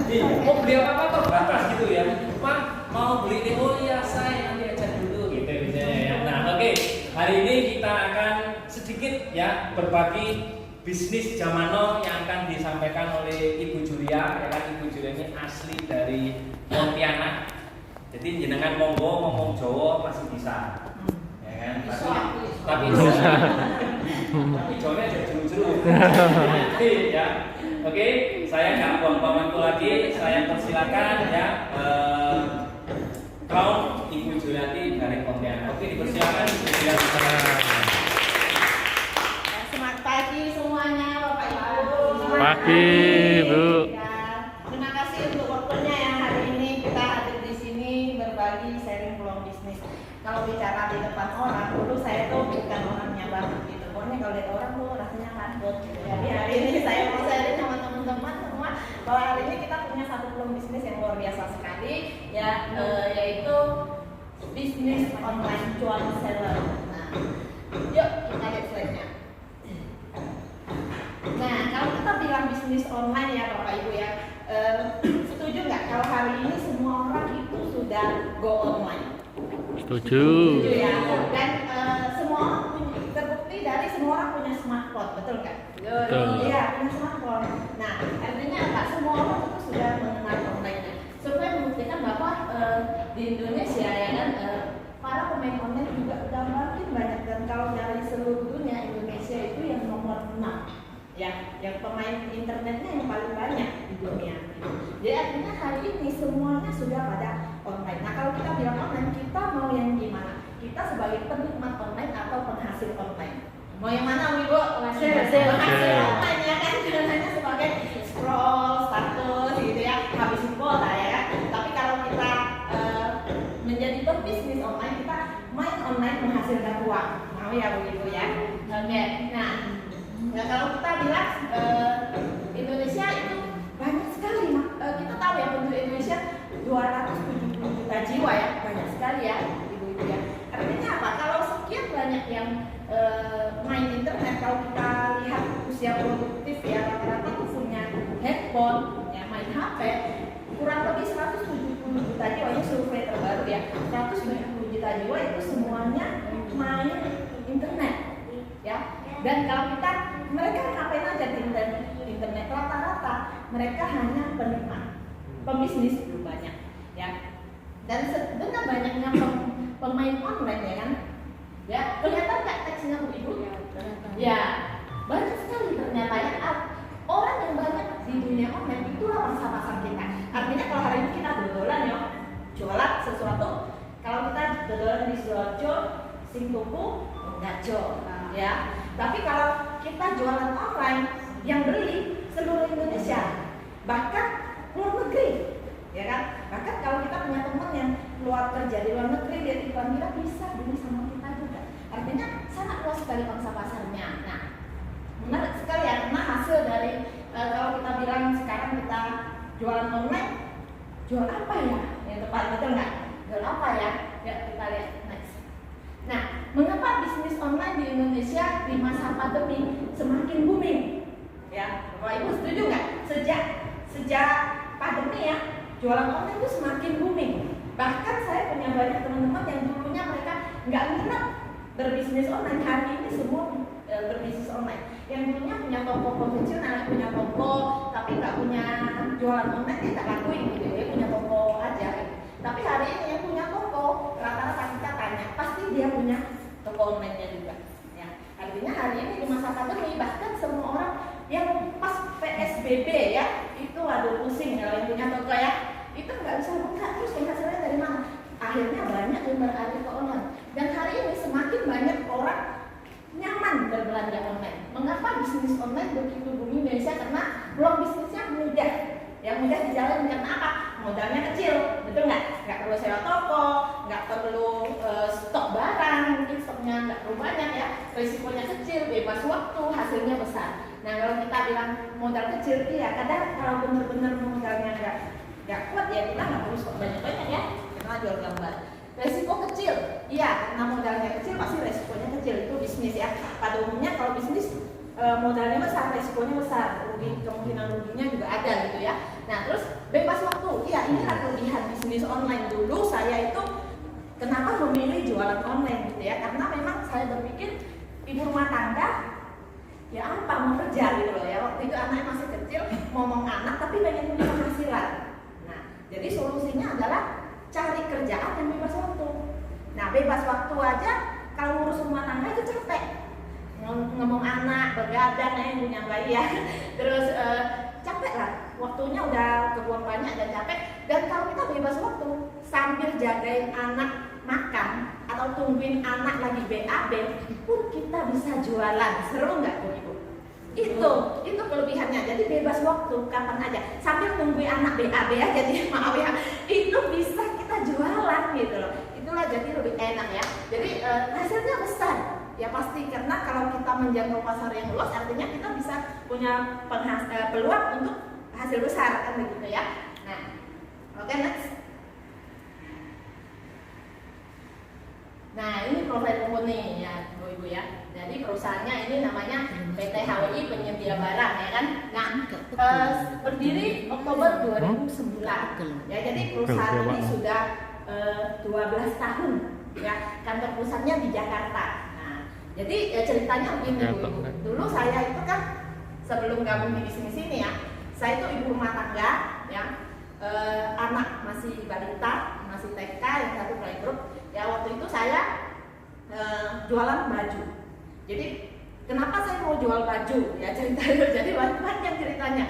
Mau beli apa terbatas gitu ya. Cuma mau beli ini, oh iya saya nanti aja dulu gitu misalnya ya. Nah oke, hari ini kita akan sedikit ya berbagi bisnis zaman now yang akan disampaikan oleh Ibu Julia. Ya kan, Ibu Julia ini asli dari Pontianak. Jadi jenengan monggo ngomong Jawa masih bisa. Ya kan? Tapi Jawa aja juru-juru. Ya. Oke, saya nggak buang-buang waktu lagi. Saya persilakan ya kaum Ibu Juliati dari Pontianak. Oke, dipersilakan Ibu Juliati. Selamat pagi semuanya, Bapak Ibu. Pagi, Bu. Terima kasih untuk waktunya yang hari ini kita hadir di sini berbagi sharing peluang bisnis. Kalau bicara di depan orang, dulu saya tuh bukan orangnya banget gitu. Pokoknya kalau lihat orang tuh rasanya takut. Gitu. Jadi hari ini saya mau sharing sama teman-teman semua bahwa hari ini kita punya satu peluang bisnis yang luar biasa sekali, ya yaitu bisnis online jual seller. Nah, yuk kita lihat slide-nya. Nah, kalau kita bilang bisnis online ya Bapak Ibu ya, setuju nggak kalau hari ini semua orang itu sudah go online? Setuju. Setuju ya. Dan semua orang punya, terbukti dari semua orang punya smartphone, betul nggak? Betul. Iya, punya smartphone. Nah, artinya apa? Semua orang itu sudah mengenal online-nya. Survei membuktikan bahwa di Indonesia ya kan para pemain online juga udah makin banyak, dan kalau dari seluruh dunia Indonesia itu yang nomor 6. Ya, yang pemain internetnya yang paling banyak di dunia. Jadi artinya hari ini semuanya sudah pada online. Nah kalau kita bilang online, kita mau yang gimana? Kita sebagai penikmat online atau penghasil online? Mau yang mana, Ibu? Penghasil online ya kan? Hanya sebagai scroll, status gitu ya, habisin kuota ya kan? Tapi kalau kita menjadi pebisnis online, kita main online menghasilkan uang. Mau ya begitu ya? Oke. Nah, kalau kita bilang Indonesia itu banyak sekali, kita tahu ya penduduk Indonesia 270 juta jiwa ya, banyak sekali ya ibu-ibu ya. Artinya apa? Kalau sekian banyak yang main internet, kalau kita lihat usia produktif ya rata-rata itu punya handphone, ya main HP, kurang lebih 170 juta jiwa, ini survei terbaru ya, 170 juta jiwa itu semuanya main internet ya. Dan kalau kita, mereka ngapain aja di internet, rata-rata mereka hanya penikmat, pembisnis itu banyak ya. Dan dengan banyaknya pemain online ya kan, ya kelihatan nggak teksnya Bu Ibu? Ya banyak sekali ternyata ya. Orang yang banyak di dunia online itulah masa pasar kita. Artinya kalau hari ini kita dodolan ya, jualan sesuatu, kalau kita dodolan di Sidoarjo, sing tuku nggak jual ya. Tapi kalau kita jualan offline, yang beli seluruh Indonesia, bahkan luar negeri, ya kan? Bahkan kalau kita punya teman yang keluar kerja di luar negeri, dia tiba-tiba bisa beli sama kita juga. Artinya sangat luas sekali pangsa pasarnya. Nah, menarik sekali ya, karena hasil dari kalau kita bilang sekarang kita jualan online, jual apa ya? Yang tepat, betul nggak? Jual apa ya? Ya kita lihat next. Nah, mengapa bisnis online di Indonesia di masa pandemi semakin booming? Ya, Bapak Ibu setuju nggak? Sejak pandemi ya, jualan online itu semakin booming. Bahkan saya punya banyak teman-teman yang dulunya mereka nggak minat berbisnis online, hari ini semua berbisnis online. Yang dulunya punya toko konvensional, punya toko tapi nggak punya jualan online, dia nggak lakuin gitu, dia punya toko aja. Gitu. Tapi hari ini yang punya toko, rata-rata kita tanya, pasti dia punya toko online-nya juga. Ya, artinya hari ini di masa pandemi bahkan semua orang yang pas PSBB ya, itu waduh pusing kalau yang punya toko ya, itu nggak bisa buka, terus penghasilannya dari mana? Akhirnya banyak yang beralih ke online. Dan hari ini semakin banyak orang nyaman berbelanja online. Mengapa bisnis online begitu booming di Indonesia? Karena peluang bisnisnya mudah. Yang mudah dijalani karena apa? Modalnya kecil, betul nggak? Nggak perlu sewa toko, nggak perlu stok barang, mungkin stoknya nggak perlu banyak ya. Risikonya kecil, bebas waktu, hasilnya besar. Nah kalau kita bilang modal kecil, iya kadang kalau benar-benar modalnya nggak kuat ya kita nggak perlu stok banyak-banyak ya. Kita jual gambar. Resiko kecil, iya karena modalnya kecil pasti resikonya kecil, itu bisnis ya. Pada umumnya kalau bisnis modalnya besar, resikonya besar, kemungkinan ruginya juga ada gitu ya. Nah terus bebas waktu, ya ini kelebihan bisnis online. Dulu saya itu kenapa memilih jualan online gitu ya, karena memang saya berpikir ibu rumah tangga ya apa mau kerja gitu loh ya. Waktu itu anaknya masih kecil, ngomong anak tapi pengen punya penghasilan. Nah jadi solusinya adalah cari kerjaan yang bebas waktu. Nah bebas waktu aja kalau ngurus rumah tangga itu capek, ngomong anak, begadang yang punya bayi ya. Terus capek lah, waktunya udah kebuang banyak dan capek. Dan kalau kita bebas waktu sambil jagain anak makan atau tungguin anak lagi BAB pun kita bisa jualan. Seru nggak Bu Ibu? Itu kelebihannya. Jadi bebas waktu kapan aja sambil tungguin anak BAB ya. Jadi maaf ya, itu bisa kita jualan gitu loh. Itulah jadi lebih enak ya. Jadi hasilnya besar. Ya pasti, karena kalau kita menjangkau pasar yang luas artinya kita bisa punya peluang untuk hasil besar kan begitu ya. Nah, oke, next. Nah ini profil company ya Bu Ibu ya. Jadi perusahaannya ini namanya PT HWI Penyedia Barang ya kan. Nah berdiri Oktober 2009 ya. Jadi perusahaan ini sudah 12 tahun ya. Kantor pusatnya di Jakarta. Jadi ya ceritanya begini Bu. Dulu saya itu kan sebelum gabung di bisnis ini ya, saya itu ibu rumah tangga ya, anak masih balita, masih TK, yang satu playgroup. Ya waktu itu saya jualan baju. Jadi kenapa saya mau jual baju? Ya ceritanya jadi panjang ceritanya.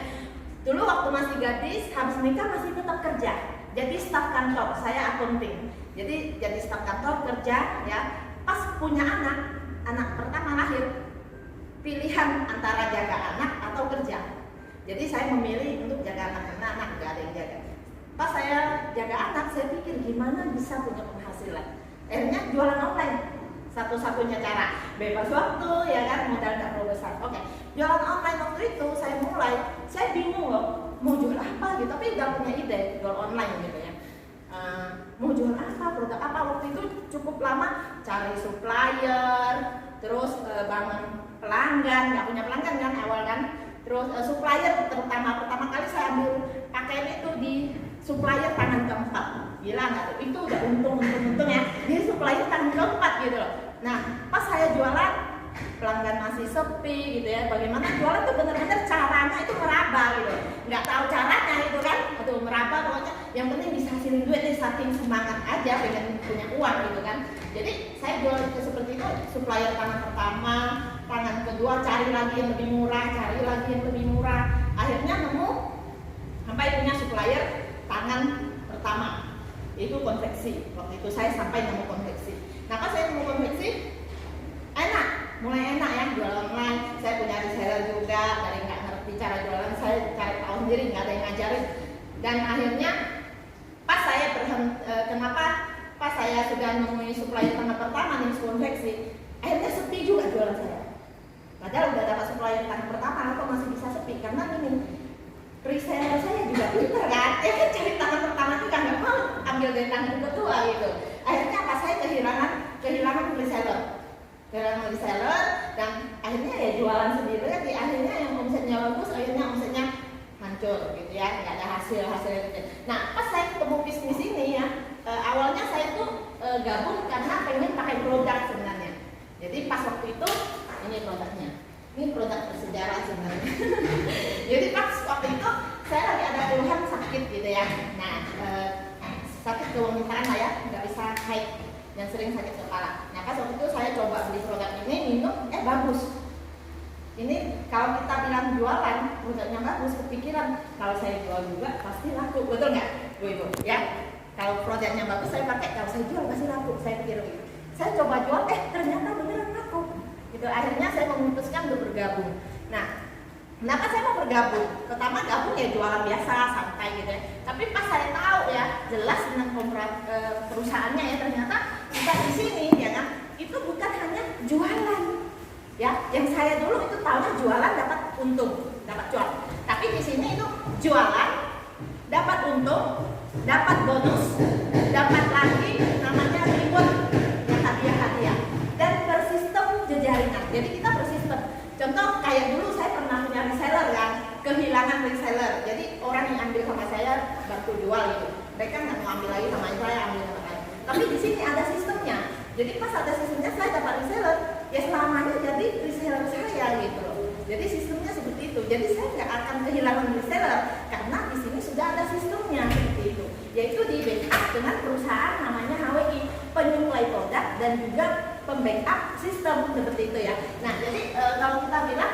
Dulu waktu masih gadis, habis nikah masih tetap kerja. Jadi staf kantor, saya akunting. Jadi staf kantor kerja ya. Pas punya anak pertama lahir, pilihan antara jaga anak atau kerja. Jadi saya memilih untuk jaga anak karena anak gak ada yang jaga. Pas saya jaga anak, saya pikir gimana bisa punya penghasilan. Akhirnya jualan online, satu-satunya cara. Bebas waktu ya kan, modal gak perlu besar. Oke, jualan online waktu itu saya mulai, saya bingung loh mau jual apa gitu, tapi gak punya ide jual online gitu ya. Mau jual apa, produk apa, waktu itu cukup lama cari supplier, terus bangun pelanggan, nggak punya pelanggan kan awal kan, terus supplier pertama kali saya ambil pakaian itu di supplier tangan keempat, gila nggak tuh, itu udah untung ya, jadi supplier tangan keempat gitu loh. Nah pas saya jualan pelanggan masih sepi gitu ya, bagaimana jualan tuh bener-bener caranya itu meraba gitu, nggak tahu caranya itu kan, aduh meraba pokoknya yang penting bisa hasilin duit nih, saking semangat aja pengen punya uang gitu kan. Jadi saya jual seperti itu, supplier tangan pertama, tangan kedua cari lagi yang lebih murah, cari lagi yang lebih murah, akhirnya nemu sampai punya supplier tangan pertama, itu konveksi. Waktu itu saya sampai nemu konveksi. Nah pas saya nemu konveksi enak, mulai enak ya jual online. Saya punya reseller juga, dari nggak ngerti cara jualan saya cari tahu sendiri, nggak ada yang ngajarin. Dan akhirnya pas saya kenapa pas saya sudah nemuin supplier tangan pertama nih konveksi, akhirnya sepi juga jualan saya. Padahal udah dapat supplier tangan pertama, kok masih bisa sepi? Karena ini reseller saya juga pintar kan, ya kan cari tangan pertama itu kan nggak mau ambil dari tangan kedua gitu. Akhirnya pas saya kehilangan reseller dan akhirnya ya jualan sendiri lagi. Akhirnya yang omsetnya bagus, akhirnya omsetnya hancur gitu ya, nggak ada hasilnya gitu. Nah pas saya ketemu bisnis ini ya, awalnya saya tuh gabung karena pengen pakai produk sebenarnya. Jadi pas waktu itu ini produknya, ini produk bersejarah sebenarnya. Jadi pas waktu itu saya lagi ada keluhan sakit gitu ya. Nah sakit kewanitaan lah ya, nggak bisa haid dan sering sakit kepala. Nah pas waktu itu saya coba beli produk ini, minum, bagus. Ini kalau kita bilang jualan produknya bagus, kepikiran kalau saya jual juga pasti laku, betul nggak Bu Ibu? Ya, kalau produknya bagus saya pakai, kalau saya jual pasti laku. Saya pikir gitu. Saya coba jual, ternyata beneran laku. Gitu. Akhirnya saya memutuskan untuk bergabung. Nah, kenapa saya mau bergabung? Pertama gabung ya jualan biasa, santai gitu ya. Tapi pas saya tahu ya, jelas dengan perusahaannya ya, ternyata kita di sini ya kan, itu bukan hanya jualan. Ya, yang saya dulu itu tahunya jualan dapat untung, dapat cuan. Tapi di sini itu jualan, dapat untung, dapat bonus, dapat lagi namanya reward, hadiah-hadiah, dan bersistem jejaringan. Jadi kita bersistem. Contoh kayak kayak dulu saya pernah punya reseller kan, kehilangan reseller. Jadi orang yang ambil sama saya bantu jual gitu. Mereka nggak mau ambil lagi sama saya, ambil sama saya. Tapi di sini ada sistemnya. Jadi pas ada sistemnya saya dapat reseller, ya selamanya jadi reseller saya gitu loh. Jadi sistemnya seperti itu. Jadi saya nggak akan kehilangan reseller karena di sini sudah ada sistemnya seperti itu. Yaitu di backup dengan perusahaan namanya HWI, penyuplai produk dan juga pembackup sistem seperti itu ya. Nah jadi kalau kita bilang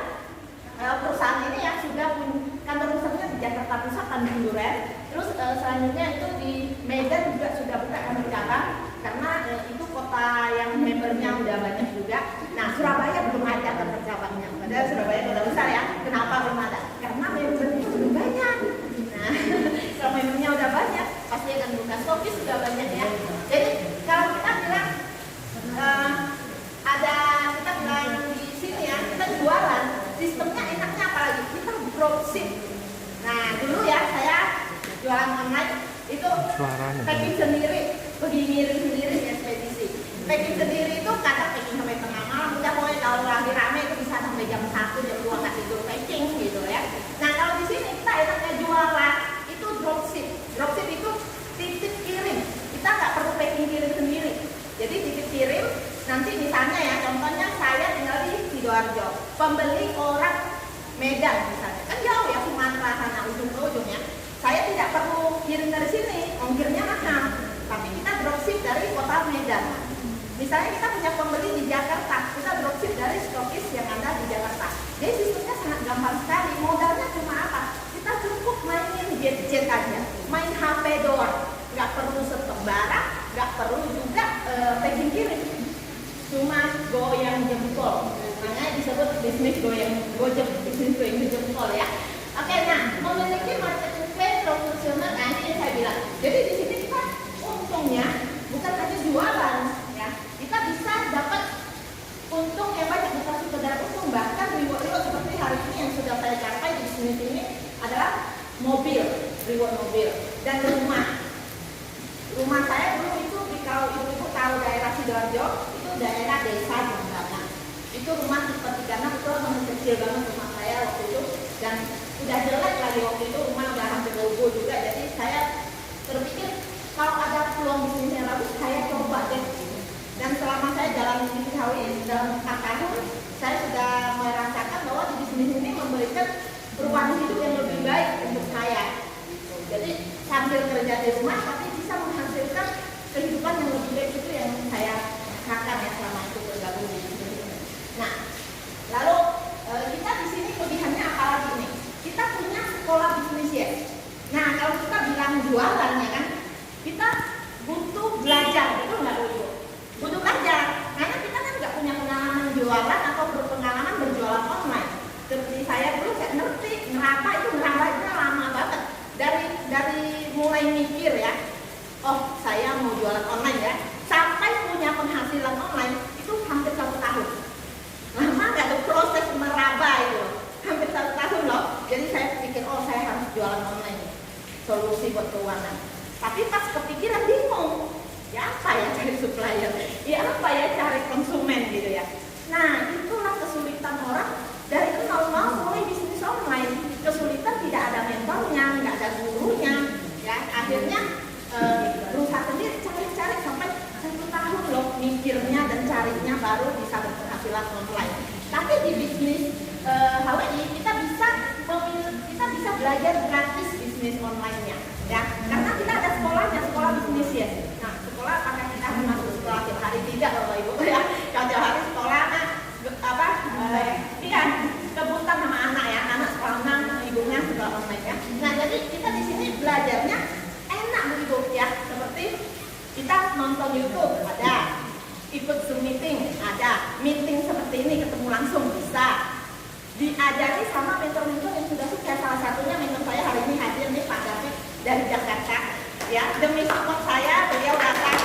perusahaan ini ya sudah punya kantor pusatnya di Jakarta Pusat, Tanjung Duren. Terus selanjutnya itu di Medan juga sudah buka kantor cabang karena itu kota yang membernya udah banyak juga. Nah Surabaya belum ada kantor cabangnya. Padahal Surabaya kota besar ya. Kenapa belum ada? Karena membernya belum banyak. Nah kalau membernya udah banyak pasti akan buka, stokis sudah banyak ya. Jadi kalau kita bilang kita bilang di sini ya, kita jualan, sistemnya enaknya apalagi kita dropship. Nah dulu ya saya jualan online itu packing sendiri, pergi ngirim sendiri ya ekspedisi. Packing sendiri itu kadang packing sampai tengah malam, udah pokoknya kalau lagi rame itu bisa sampai jam 1 jam 2 kasih dulu packing gitu ya. Nah kalau di sini kita enaknya jualan itu dropship. Dropship itu titip kirim, kita nggak perlu packing kirim sendiri. Jadi titip kirim, nanti misalnya ya contohnya saya tinggal di Sidoarjo, pembeli orang Medan misalnya, kan jauh ya Sumatera sana ujung ke ujung ya. Saya tidak perlu kirim dari sini, ongkirnya mahal, tapi kita dropship dari kota Medan. Misalnya kita punya pembeli di Jakarta, kita dropship dari stokis yang ada di Jakarta. Jadi sistemnya sangat gampang sekali, modalnya cuma apa? Kita cukup mainin gadget aja, main HP doang, nggak perlu stok barang, nggak perlu juga packing kirim, cuma goyang jempol. Makanya disebut bisnis bisnis goyang jempol ya. Oke, nah memiliki marketing plan profesional, nah ini yang saya bilang. Jadi di sini kita untungnya bukan hanya jualan ya, kita bisa dapat untung yang banyak, bukan sekedar untung, bahkan reward seperti hari ini yang sudah saya capai di bisnis ini adalah mobil, reward mobil dan rumah. Rumah saya dulu itu kalau ibu-ibu tahu daerah Sidoarjo itu daerah desa Jembatan. Itu rumah tipe 36 itu masih kecil banget rumah saya waktu itu dan udah jelek lagi waktu itu, rumah udah hampir roboh juga. Jadi saya terpikir kalau ada peluang bisnis yang bagus saya coba deh. Dan selama saya jalan di Ciawi dalam 4 tahun, saya sudah merasakan bahwa di bisnis ini memberikan perubahan hidup yang lebih baik untuk saya. Jadi sambil kerja di rumah tapi bisa menghasilkan kehidupan yang lebih baik, itu yang saya rasakan ya selama itu bergabung di bisnis ini. Nah, lalu kita di sini kelebihannya apa lagi nih? Kita punya sekolah bisnis ya. Nah, kalau kita bilang jualan ya kan, kita butuh belajar, betul nggak Bu? Butuh belajar, karena kita kan nggak punya pengalaman jualan atau berpengalaman berjualan online. Seperti saya dulu, saya ngerti ngerabanya lama banget. Dari mulai mikir ya, oh saya mau jualan online ya, sampai punya penghasilan online itu hampir 1 tahun. Lama nggak ada proses meraba itu, hampir 1 tahun loh. Jadi saya pikir, oh saya harus jualan online, solusi buat keuangan. Tapi pas kepikiran bingung, ya apa ya cari supplier, ya apa ya cari konsumen gitu ya. Nah itulah kesulitan orang dari nol mulai bisnis online. Kesulitan tidak ada mentornya, nggak ada gurunya, ya akhirnya berusaha sendiri cari sampai 1 tahun loh mikirnya dan carinya baru bisa berpenghasilan online. Tapi di bisnis HWI kita bisa belajar gratis bisnis online-nya, ya karena kita ada sekolahnya, sekolah bisnis ya. Nah sekolah apakah kita harus masuk sekolah tiap hari? Tidak Bapak Ibu ya. Kalau tiap hari sekolah iya kebutuhan sama anak ya, anak sekolah renang, ibunya sekolah online ya. Nah jadi kita di sini belajarnya enak Bu Ibu ya, seperti kita nonton YouTube ada, ikut Zoom meeting ada, meeting seperti ini ketemu langsung bisa, diajari sama mentor-mentor yang sudah sukses. Salah satunya mentor saya hari ini hadir nih Pak David dari Jakarta ya, demi support saya beliau datang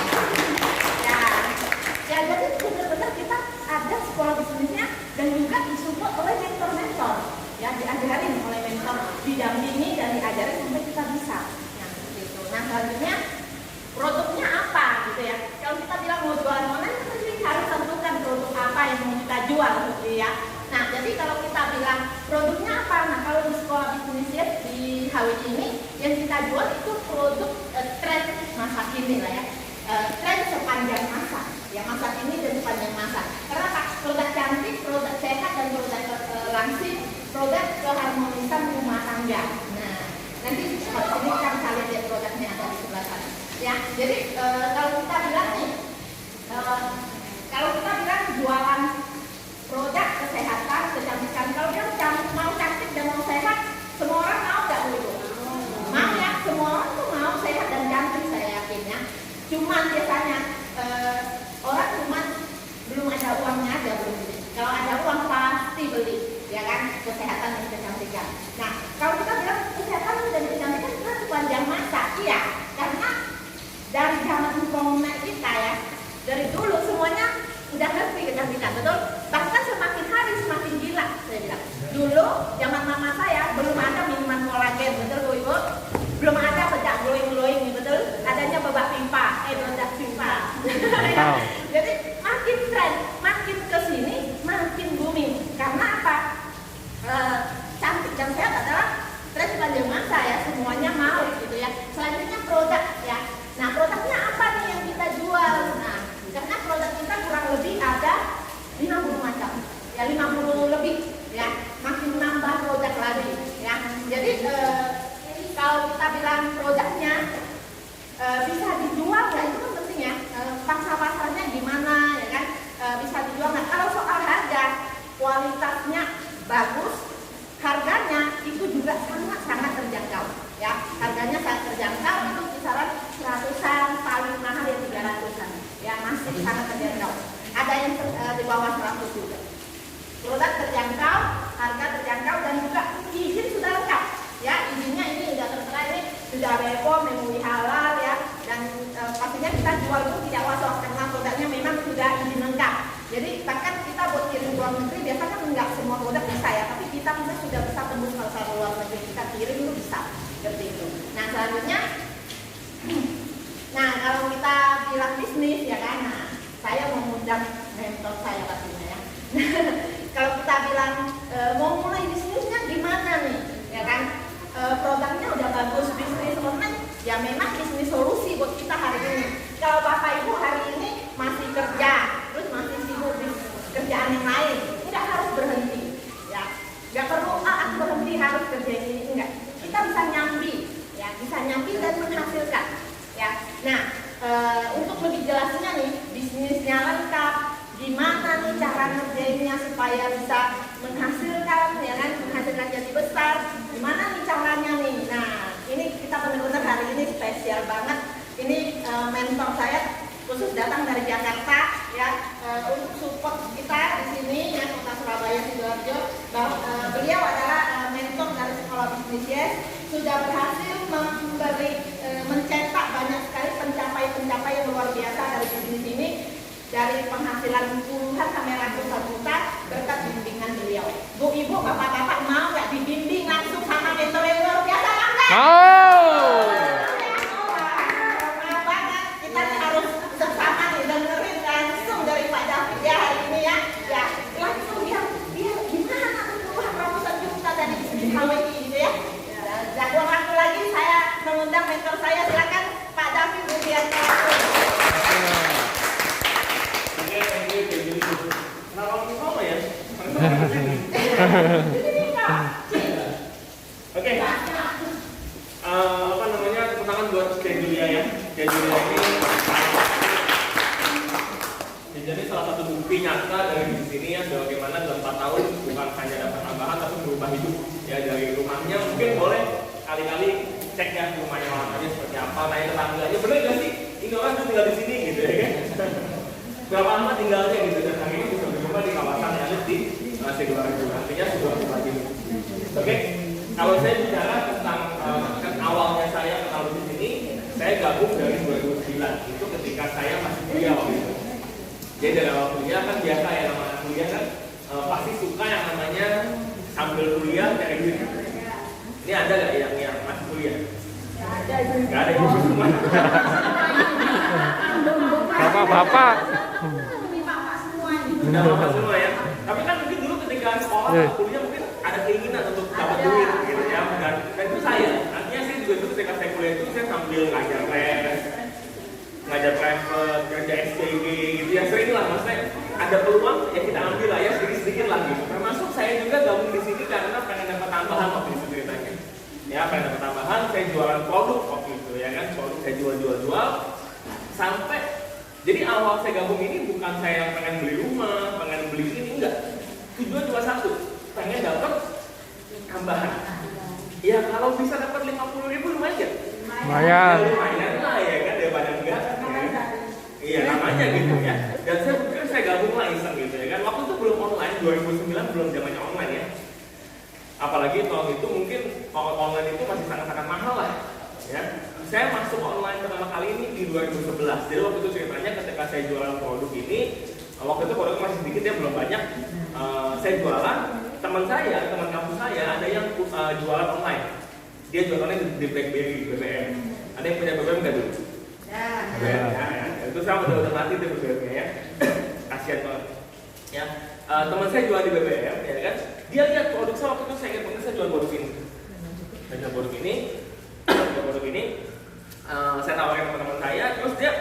ya jadi benar-benar kita ada sekolah bisnisnya dan juga disupport oleh mentor-mentor ya, diajarin oleh mentor, didampingi dan diajari sampai kita bisa ya, gitu. Nah selanjutnya produknya apa gitu ya, kalau kita bilang mau jualan online pasti harus tentukan produk apa yang mau kita jual gitu ya. Nah jadi kalau kita bilang sawit ini yang kita jual itu produk tren masa kini lah ya. Tren sepanjang masa, ya masa kini dan sepanjang masa. Karena produk cantik, produk sehat dan produk langsing, produk keharmonisan rumah tangga. Nah, nanti seperti ini kan kalian lihat produknya ada di sebelah sana. Ya, jadi kalau kita bilang nih, kalau kita bilang jualan produk kesehatan, kecantikan, kalau dia mau cantik dan mau sehat, semua orang mau nggak dulu? Mau ya, semua orang tuh mau sehat dan cantik, saya yakin ya. Cuman biasanya orang cuman belum ada uangnya aja belum beli. Kalau ada uang pasti beli, ya kan, kesehatan dan kecantikan. Nah, kalau kita bilang kesehatan dan kecantikan itu sepanjang masa, iya, karena dari zaman nenek kita ya, dari dulu semuanya udah ngerti kecantikan, betul? Bahkan semakin hari semakin gila, saya bilang. Dulu zaman mama saya belum ada minuman kolagen, betul Bu Ibu? Belum ada bedak glowing, betul? Adanya bedak pimpa. Jadi makin tren, makin kesini, makin booming. Karena apa? Cantik dan sehat adalah tren sepanjang masa ya, semuanya mau gitu ya. Selanjutnya produk ya. Nah, produknya apa nih yang kita jual? Nah, karena produk kita kurang lebih ada 50 macam. Ya 50 lebih ya. Makin nambah produk lagi ya. Jadi kalau kita bilang produknya bisa dijual nggak, itu kan penting ya. Pasar-pasarnya gimana ya kan? Bisa dijual nggak? Kalau soal harga, kualitasnya bagus, harganya itu juga sangat terjangkau ya. Harganya sangat terjangkau, itu kisaran 100-an, paling mahal ya 300-an ya, masih sangat terjangkau. Ada yang di bawah 100 juga. Produk terjangkau, harga terjangkau, dan juga izin sudah lengkap ya. Izinnya ini sudah tertera, ini sudah BPOM, MUI halal ya. Dan pastinya kita jual itu tidak was-was karena produknya memang sudah izin lengkap. Jadi bahkan kita buat kirim luar negeri biasanya enggak semua produk bisa ya, tapi kita sudah bisa tembus pasar luar negeri, kita kirim itu bisa seperti itu. Nah, selanjutnya, nah kalau kita bilang bisnis ya kan, nah saya mengundang mentor saya pastinya ya. Kalau kita bilang mau mulai bisnisnya gimana nih, ya kan? Produknya udah bagus, bisnis online, ya memang bisnis solusi buat kita hari ini. Kalau Bapak Ibu hari ini masih kerja, terus masih sibuk di kerjaan yang lain, tidak harus berhenti, ya. Gak perlu aku berhenti harus kerja ini, enggak. Kita bisa nyambi, ya, bisa nyambi dan menghasilkan, ya. Nah, untuk lebih jelasnya nih, bisnisnya lengkap. Gimana nih cara ngerjainnya supaya bisa menghasilkan, ya kan, menghasilkan jadi besar. Gimana nih caranya nih? Nah, ini kita benar-benar hari ini spesial banget. Ini mentor saya khusus datang dari Jakarta, ya, untuk support kita di sini, ya, Kota Surabaya Sidoarjo. Beliau adalah mentor dari Sekolah Bisnis Yes, sudah berhasil mencetak banyak sekali pencapaian luar biasa dari bisnis ini. Dari penghasilan puluhan sampai ratusan juta berkat bimbingan beliau. Bu, Ibu, Bapak-bapak mau nggak dibimbing langsung sama mentor yang luar biasa? Mau. Mau banget. Kita harus bersama nih dengerin langsung dari Pak David ya hari ini ya. Ya, langsung dia gimana puluhan ratusan juta dari bisnis KWI gitu ya. Jagoan waktu lagi saya mengundang mentor saya, silakan Pak David Rudianto. Oke. Apa namanya, tantangan buat Julia ya. Julia ini salah satu bukti nyata dari di sini ya, bagaimana dalam 4 tahun bukan hanya dapat tambahan tapi berubah hidup ya. Dari rumahnya mungkin boleh kali-kali cek ya rumahnya warnanya seperti apa, tanya tetangganya, bener gak sih ini orang tuh tinggal di sini gitu ya kan. Berapa lama tinggalnya gitu, dan akhirnya bisa berjumpa di kawasan yang ada di Sidoarjo, artinya sudah lagi. Oke, kalau saya bicara tentang awalnya saya kenal di sini, saya gabung dari 2009, itu ketika saya masih kuliah waktu itu. Jadi dari awal kuliah kan biasa ya, namanya kuliah kan pasti suka yang namanya sambil kuliah cari duit. Ini ada nggak yang masih kuliah? Nggak ada ibu semua. Bapak-bapak. Udah bapak semua ya. Tapi kan mungkin dulu ketika sekolah kuliah mungkin ada keinginan untuk dapat duit gitu ya. Dan itu saya. sambil ngajar les, ngajar private, kerja SPG gitu ya, sering lah maksudnya ada peluang ya kita ambil lah ya sedikit-sedikit lah gitu. Termasuk saya juga gabung di sini karena pengen dapat tambahan waktu itu ceritanya. Ya pengen dapat tambahan, saya jualan produk waktu itu ya kan, produk saya jual sampai jadi awal saya gabung ini bukan saya pengen beli rumah, pengen beli ini enggak. Tujuan cuma satu, pengen dapat tambahan. Ya kalau bisa dapat 50.000 lumayan. Lumayan. Ya, lumayan lah ya kan daripada enggak. Ya. Iya namanya gitu ya. Dan saya pikir saya gabung lah iseng gitu ya kan. Waktu itu belum online, 2009 belum zamannya online ya. Apalagi tahun itu mungkin online itu masih sangat-sangat mahal lah. Ya. Saya masuk online pertama kali ini di 2011. Jadi waktu itu ceritanya ketika saya jualan produk ini, waktu itu produknya masih sedikit ya belum banyak. Saya jualan, teman kampus saya ada yang jualan online. Dia jualannya di BlackBerry, BBM. Ada yang punya BBM nggak dulu? Ya. Itu saya udah mati tuh BBM-nya ya. Kasian banget. Ya, teman saya jual di BBM, ya kan? Dia lihat produk saya waktu itu saya ingat banget saya jual produk ini. Saya jual produk ini. Saya tawarin teman-teman saya, terus dia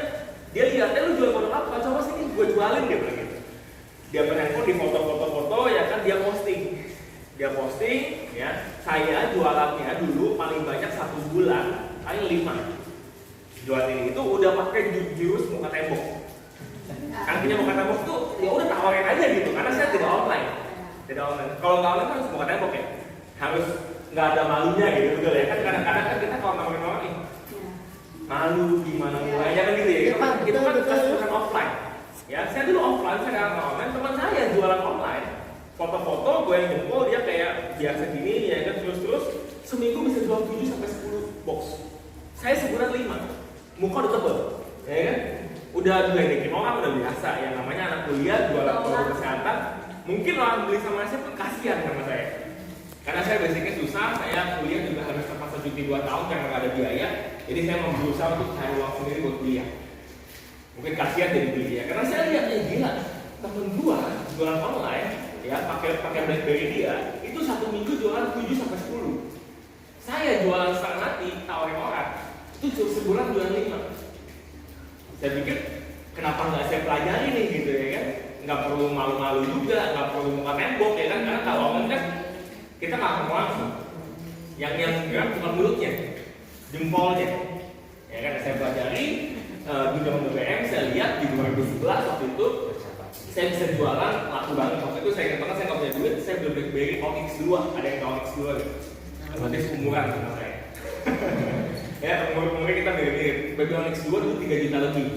lihat, lu jual produk apa? Coba sini gue jualin dia bilang gitu. Dia berhandphone di foto-foto ya kan dia posting ya. Saya jualannya dulu paling banyak 1 bulan paling 5 jualan ini itu udah pakai jurus muka tembok. Kan punya muka tembok tuh ya udah tawarin aja gitu karena saya tidak online. Kalau nggak online kan harus muka tembok ya, harus nggak ada malunya gitu betul ya kan. Kadang-kadang kan kita kalau nawarin orang nih malu gimana mulainya kan gitu ya. Itu kan bukan offline. Ya, saya dulu offline, saya nggak online. Teman saya jualan online, foto-foto, gue yang jempol, dia kayak biasa gini, ya kan terus seminggu bisa jual 7 sampai 10 box. Saya sebulan 5, muka udah tebel, ya kan? Udah diledekin orang udah biasa. Yang namanya anak kuliah jualan produk kesehatan, mungkin orang beli sama saya pun kasihan sama saya. Karena saya basicnya susah, saya kuliah juga harus terpaksa cuti 2 tahun karena nggak ada biaya. Jadi saya mau berusaha untuk cari uang sendiri buat kuliah. Mungkin kasihan jadi beli ya, karena saya lihat gila temen gua jualan online ya pakai BlackBerry dia itu 1 minggu jualan 7 sampai 10. Saya jualan setengah mati tawarin orang itu sebulan jualan 5. Saya pikir kenapa nggak saya pelajari nih gitu ya kan, nggak perlu malu-malu juga, nggak perlu muka tembok ya kan, karena kalau online kan kita nggak ketemu langsung. Yang gerak bukan mulutnya, jempolnya ya kan. Saya pelajari di dalam BBM, saya lihat di 2011 waktu itu saya bisa jualan laku banget. Waktu itu saya ingat banget saya nggak punya duit, saya beli BlackBerry Onyx 2. Ada yang tahu Onyx 2 gitu? Berarti seumuran sama saya. Ya umur kita mirip-mirip. BlackBerry Onyx 2 dulu 3 juta lebih.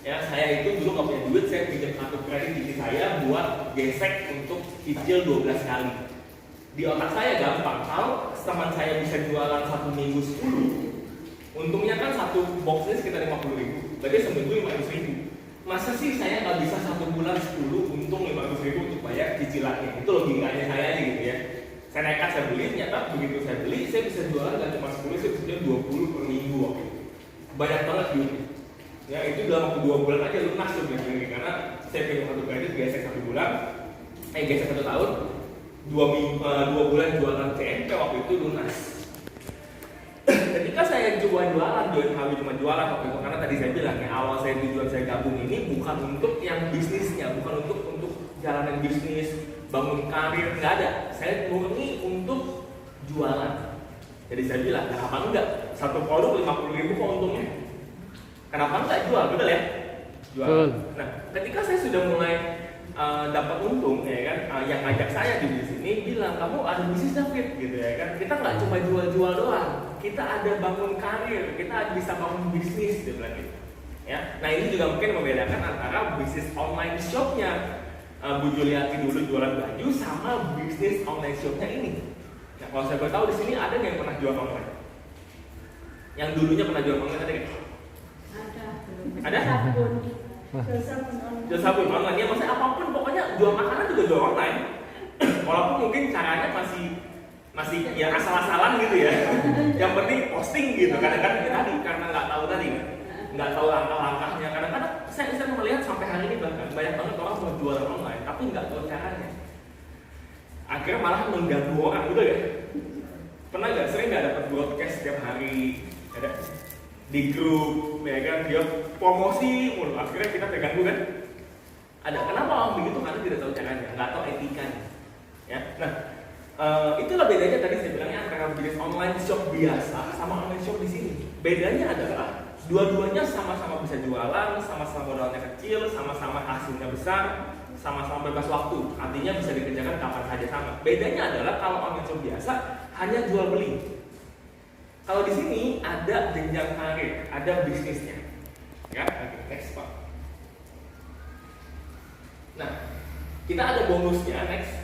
Ya saya itu dulu nggak punya duit, saya pinjam kartu kredit di saya buat gesek untuk cicil 12 kali. Di otak saya gampang, kalau teman saya bisa jualan 1 minggu 10, untungnya kan 1 box ini sekitar 50.000, berarti seminggu 500.000. Masa sih saya nggak bisa 1 bulan 10 untung 500.000 untuk bayar cicilannya? Itu logikanya saya aja gitu ya. Saya nekat, saya beli, ternyata begitu saya beli, saya bisa jualan nggak cuma 10, saya bisa jualan 20 per minggu waktu itu. Banyak banget duitnya. Ya itu dalam waktu 2 bulan aja lunas tuh begini, karena saya punya kartu kredit gesek 1 bulan, gesek 1 tahun, 2 bulan jualan CNP waktu itu lunas. Ketika saya jualan cuma jualan waktu itu, karena tadi saya bilang ya awal saya tujuan saya gabung ini bukan untuk yang bisnisnya, bukan untuk jalanan bisnis, bangun karir, nggak ada. Saya murni untuk jualan. Jadi saya bilang kenapa enggak, 1 produk 50.000 kok untungnya, kenapa enggak jual, betul ya? Jual. Nah, ketika saya sudah mulai dapat untung ya kan, yang ngajak saya di sini bilang kamu ada bisnis David gitu ya kan, kita nggak cuma jual doang, kita ada bangun karir, kita bisa bangun bisnis dia bilang gitu ya. Nah ini juga mungkin membedakan antara bisnis online shopnya Bu Juliati dulu jualan baju sama bisnis online shopnya ini. Nah kalau saya boleh tahu di sini ada yang pernah jual online, yang dulunya pernah jual online ada nggak? Ada? Jual sabun online, ya maksudnya apapun, pokoknya jual makanan juga jual online. Walaupun mungkin caranya masih ya asal-asalan gitu ya. Yang penting posting gitu. Kadang-kadang ya tadi karena nggak tahu langkah-langkahnya. Kadang-kadang saya bisa melihat sampai hari ini bahkan banyak banget orang mau jualan online tapi nggak tahu caranya. Akhirnya malah mengganggu orang, gitu ya. Pernah nggak sering nggak dapat broadcast setiap hari? Ada di grup, ya kan, dia promosi mulu, akhirnya kita terganggu kan? Ada kenapa orang begitu? Karena tidak tahu caranya, nggak tahu etikanya, ya. Nah, itulah bedanya tadi saya bilangnya antara bisnis online shop biasa sama online shop di sini. Bedanya adalah dua-duanya sama-sama bisa jualan, sama-sama modalnya kecil, sama-sama hasilnya besar, sama-sama bebas waktu. Artinya bisa dikerjakan kapan saja sama. Bedanya adalah kalau online shop biasa hanya jual beli. Kalau di sini ada jenjang karir, ada bisnisnya. Ya, oke, next Pak. Nah, kita ada bonusnya, next.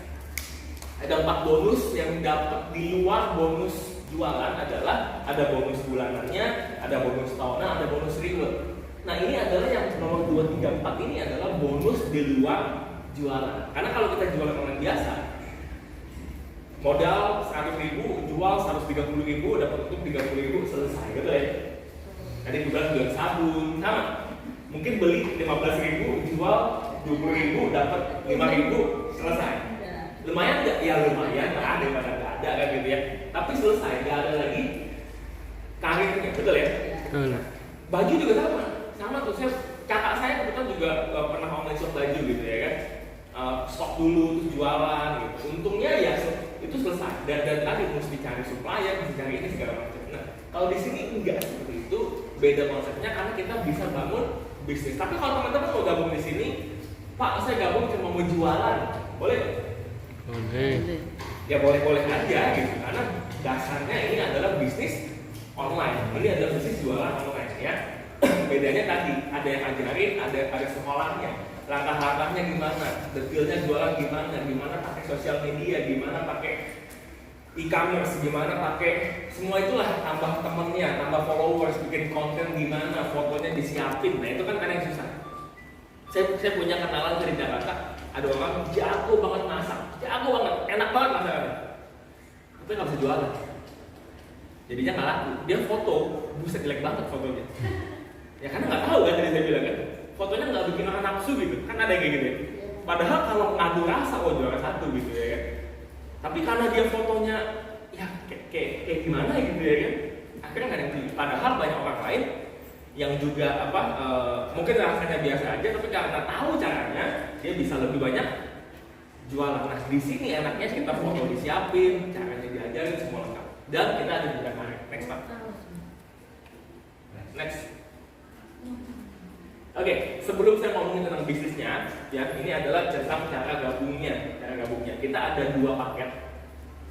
Ada 4 bonus yang dapat di luar bonus jualan adalah ada bonus bulanannya, ada bonus tahunan, ada bonus reward. Nah, ini adalah yang nomor 2, 3, 4 ini adalah bonus di luar jualan. Karena kalau kita jualan online biasa, modal 100.000, jual 130.000, dapat untung 30.000, selesai gitu ya. Tadi juga jual sabun, sama. Mungkin beli 15.000, jual 20.000, dapat 5.000, selesai. Lumayan nggak? Ya lumayan lah, daripada nggak ada kan gitu ya. Tapi selesai, nggak ada lagi karirnya, betul ya? Betul. Baju juga sama tuh. Kakak saya kebetulan juga pernah online shop baju gitu ya kan. Stok dulu terus jualan gitu. Untungnya ya itu selesai. Dan tadi mesti cari supplier, mesti cari ini segala macam. Nah, kalau di sini enggak seperti itu, beda konsepnya karena kita bisa bangun bisnis. Tapi kalau teman-teman mau gabung di sini, Pak, saya gabung cuma mau jualan, boleh? Boleh. Ya boleh-boleh aja gitu. Karena dasarnya ini adalah bisnis online. Ini adalah bisnis jualan online ya. Bedanya tadi ada yang ajarin, ada sekolahnya. Langkah-langkahnya gimana, detailnya jualan gimana pakai sosial media, gimana pakai e-commerce, gimana pakai semua itulah, tambah temennya, tambah followers, bikin konten gimana, fotonya disiapin. Nah itu kan kadang susah. Saya punya kenalan dari Jakarta, ada orang jago banget masak, jago banget, enak banget masakannya, tapi nggak bisa jualan. Jadinya nggak laku. Dia foto, buset jelek banget fotonya. Ya karena nggak tahu kan tadi saya bilang kan. Fotonya nggak bikin orang nafsu gitu, kan ada kayak gitu ya. Padahal kalau ngadu rasa juara 1 gitu ya kan. Tapi karena dia fotonya ya kayak gimana gitu ya kan, akhirnya nggak ada yang beli. Padahal banyak orang lain yang juga mungkin rasanya biasa aja, tapi karena tahu caranya dia bisa lebih banyak jualan. Nah di sini enaknya kita foto disiapin, caranya diajarin semua lengkap, dan kita ada juga menarik. Next Pak. Next. Oke, sebelum saya ngomongin tentang bisnisnya, ya ini adalah tentang cara gabungnya. Kita ada 2 paket.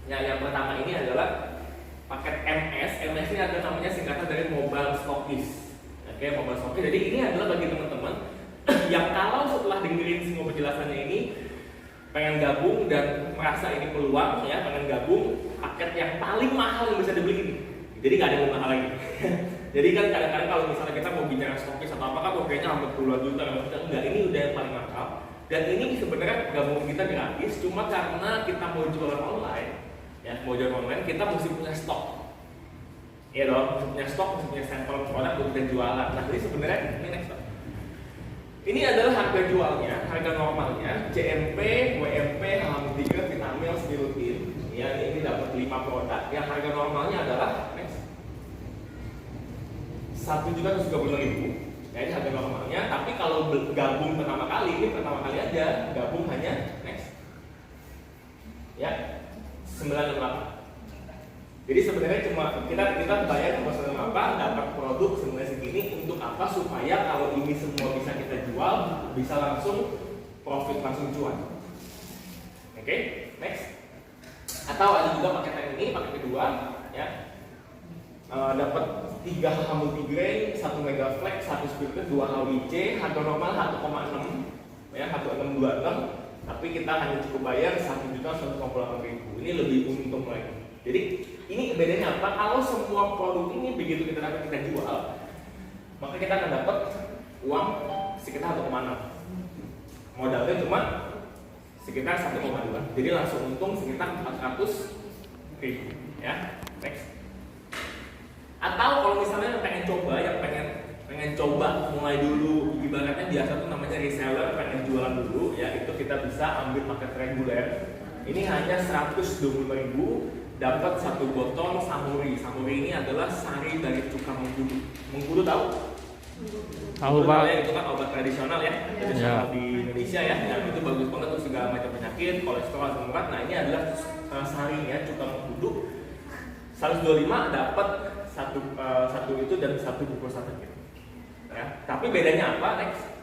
Ya, yang pertama ini adalah paket MS. MS ini adalah namanya singkatan dari Mobile Stockist. Oke, Mobile Stockist. Jadi ini adalah bagi teman-teman yang kalau setelah dengerin semua penjelasannya ini pengen gabung dan merasa ini peluang, ya pengen gabung paket yang paling mahal yang bisa dibeli ini. Jadi nggak ada yang mahal lagi. Jadi kan kadang-kadang kalau misalnya kita mau bicara stokis atau apa kan kayaknya hampir puluhan juta, enggak, ini udah yang paling mahal. Dan ini sebenarnya gabung kita gratis, cuma karena kita mau jualan online, ya mau jualan online kita mesti punya stok. Iya dong, mesti punya stok, mesti punya sampel produk untuk kita jualan. Nah jadi sebenarnya ini next stop. Ini adalah harga jualnya, harga normalnya, CMP, WMP, Alhamdulillah, Vitamil, Spirutin. Ya ini dapat 5 produk. Yang harga normalnya adalah next 1.130.000. Ya ini harga normalnya. Tapi kalau gabung pertama kali, ini pertama kali aja gabung hanya next. Ya 968. Jadi sebenarnya cuma kita bayar cuma 968, dapat produk sebenarnya segini untuk apa? Supaya kalau ini semua bisa kita jual, bisa langsung profit, langsung cuan. Oke, next. Atau ada juga paket yang ini, paket kedua, ya. Dapat 3 HA multigrain, 1 mega flex, 1 spirit, 2 HWC, harga normal 1,6, ya 1,626. Tapi kita hanya cukup bayar 1.158.000. Ini lebih untung lagi. Jadi ini bedanya apa? Kalau semua produk ini begitu kita dapat, kita jual, maka kita akan dapat uang sekitar 1,6. Modalnya cuma sekitar 1,2. Jadi langsung untung sekitar 400.000. Ya, next. Atau kalau misalnya pengen coba, yang pengen coba mulai dulu, ibaratnya biasa tuh namanya reseller, pengen jualan dulu, ya itu kita bisa ambil paket reguler. Ini hanya 125.000 dapat 1 botol Samuri. Samuri ini adalah sari dari cuka mengkudu. Mengkudu tahu? Tahu Mengkudu Pak. ya, itu kan obat tradisional ya, tradisional di Indonesia ya. Nah, itu bagus banget untuk segala macam penyakit, kolesterol, asam urat. Nah, ini adalah sarinya cuka mengkudu. 125 dapat satu itu dan 1 bungkus gitu. Ya, tapi bedanya apa? Next.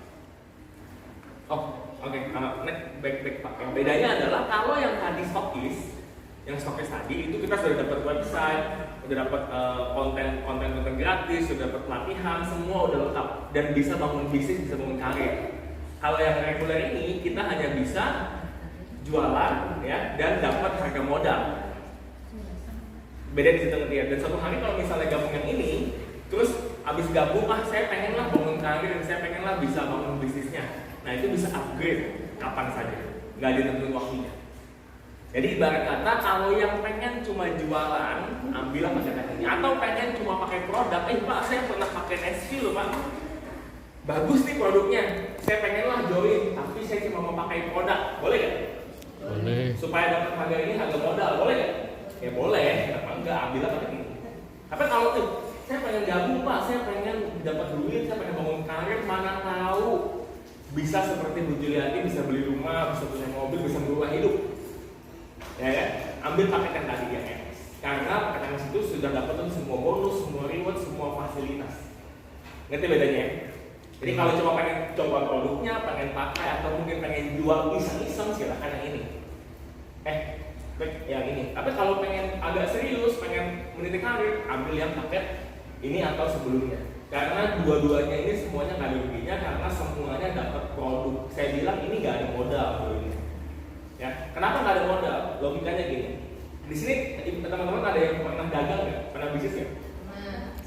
Oh, oke. Next back Pak. Bedanya adalah kalau yang tadi stokis tadi itu kita sudah dapat website, udah dapat konten gratis, sudah dapat pelatihan, semua udah lengkap dan bisa bangun bisnis, bisa bangun karir. Kalau yang reguler ini kita hanya bisa jualan ya dan dapat harga modal. Beda di situ nanti ya. Dan suatu hari kalau misalnya gabung yang ini, terus abis gabung saya pengen lah bangun karir, saya pengen lah bisa bangun bisnisnya. Nah itu bisa upgrade kapan saja, nggak ditentuin waktunya. Jadi ibarat kata kalau yang pengen cuma jualan, ambillah paketan ini. Atau pengen cuma pakai produk, Pak saya pernah pakai Nesvi loh Pak, bagus nih produknya, saya pengen lah join, tapi saya cuma mau pakai produk, boleh gak? Boleh. Supaya dapat harga ini harga modal, boleh gak? Ya boleh, kenapa enggak, ambillah paket ini. Tapi kalau tuh, saya pengen gabung Pak, saya pengen dapat duit, saya pengen bangun karir, mana tahu bisa seperti Bu Juliati, bisa beli rumah, bisa punya mobil, bisa berubah hidup. Ya kan? Ambil paket yang tadi ya, karena paket yang itu sudah dapetin semua bonus, semua reward, semua fasilitas. Ngerti bedanya ya? Jadi kalau cuma pengen coba produknya, pengen pakai atau mungkin pengen jual iseng-iseng, silahkan yang ini. Yang ini. Tapi kalau pengen agak serius, pengen meniti karir, ambil yang paket ini atau sebelumnya. Karena dua-duanya ini semuanya nggak ada ruginya karena semuanya dapat produk. Saya bilang ini nggak ada modal dulu. Ya, kenapa nggak ada modal? Logikanya gini. Di sini teman-teman ada yang pernah dagang nggak? Pernah bisnis nggak?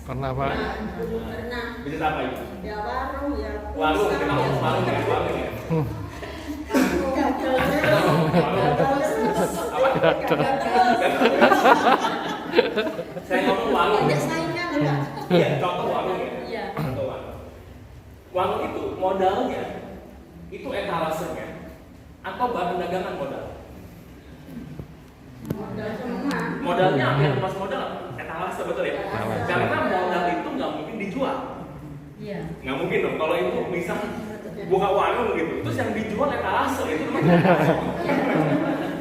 Pernah Pak. Pernah. Bisnis apa itu? Ya warung ya. Warung, kita ngomong warung ya, warung ya. Saya ngomong warung. Ada saingan enggak? Iya, contoh warung ya. Iya. Contoh warung. Warung itu modalnya itu etalasenya atau barang dagangan modal. Modal semua. Modalnya apa yang pas modal? Etalase betul ya. Etalase. Karena modal itu nggak mungkin dijual. Iya. Nggak mungkin dong. Kalau itu bisa buka warung gitu, terus yang dijual etalase itu namanya.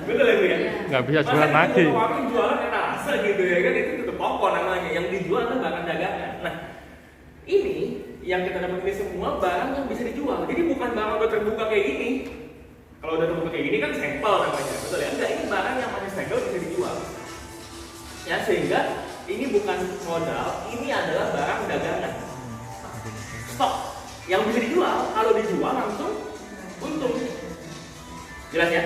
Betul ya Bu ya? Nggak bisa Masa jualan di lagi. buka warung jualan etalase gitu ya kan, itu tetap pokok namanya. Yang dijual kan barang dagangan. Nah ini yang kita dapat ini semua barang yang bisa dijual. Jadi bukan barang udah terbuka kayak gini. Kalau udah terbuka kayak gini kan sampel namanya, betul ya? Enggak, ini barang yang masih segel bisa dijual. Ya sehingga ini bukan modal, ini adalah barang dagangan. Stok yang bisa dijual, kalau dijual langsung untung. Jelas ya?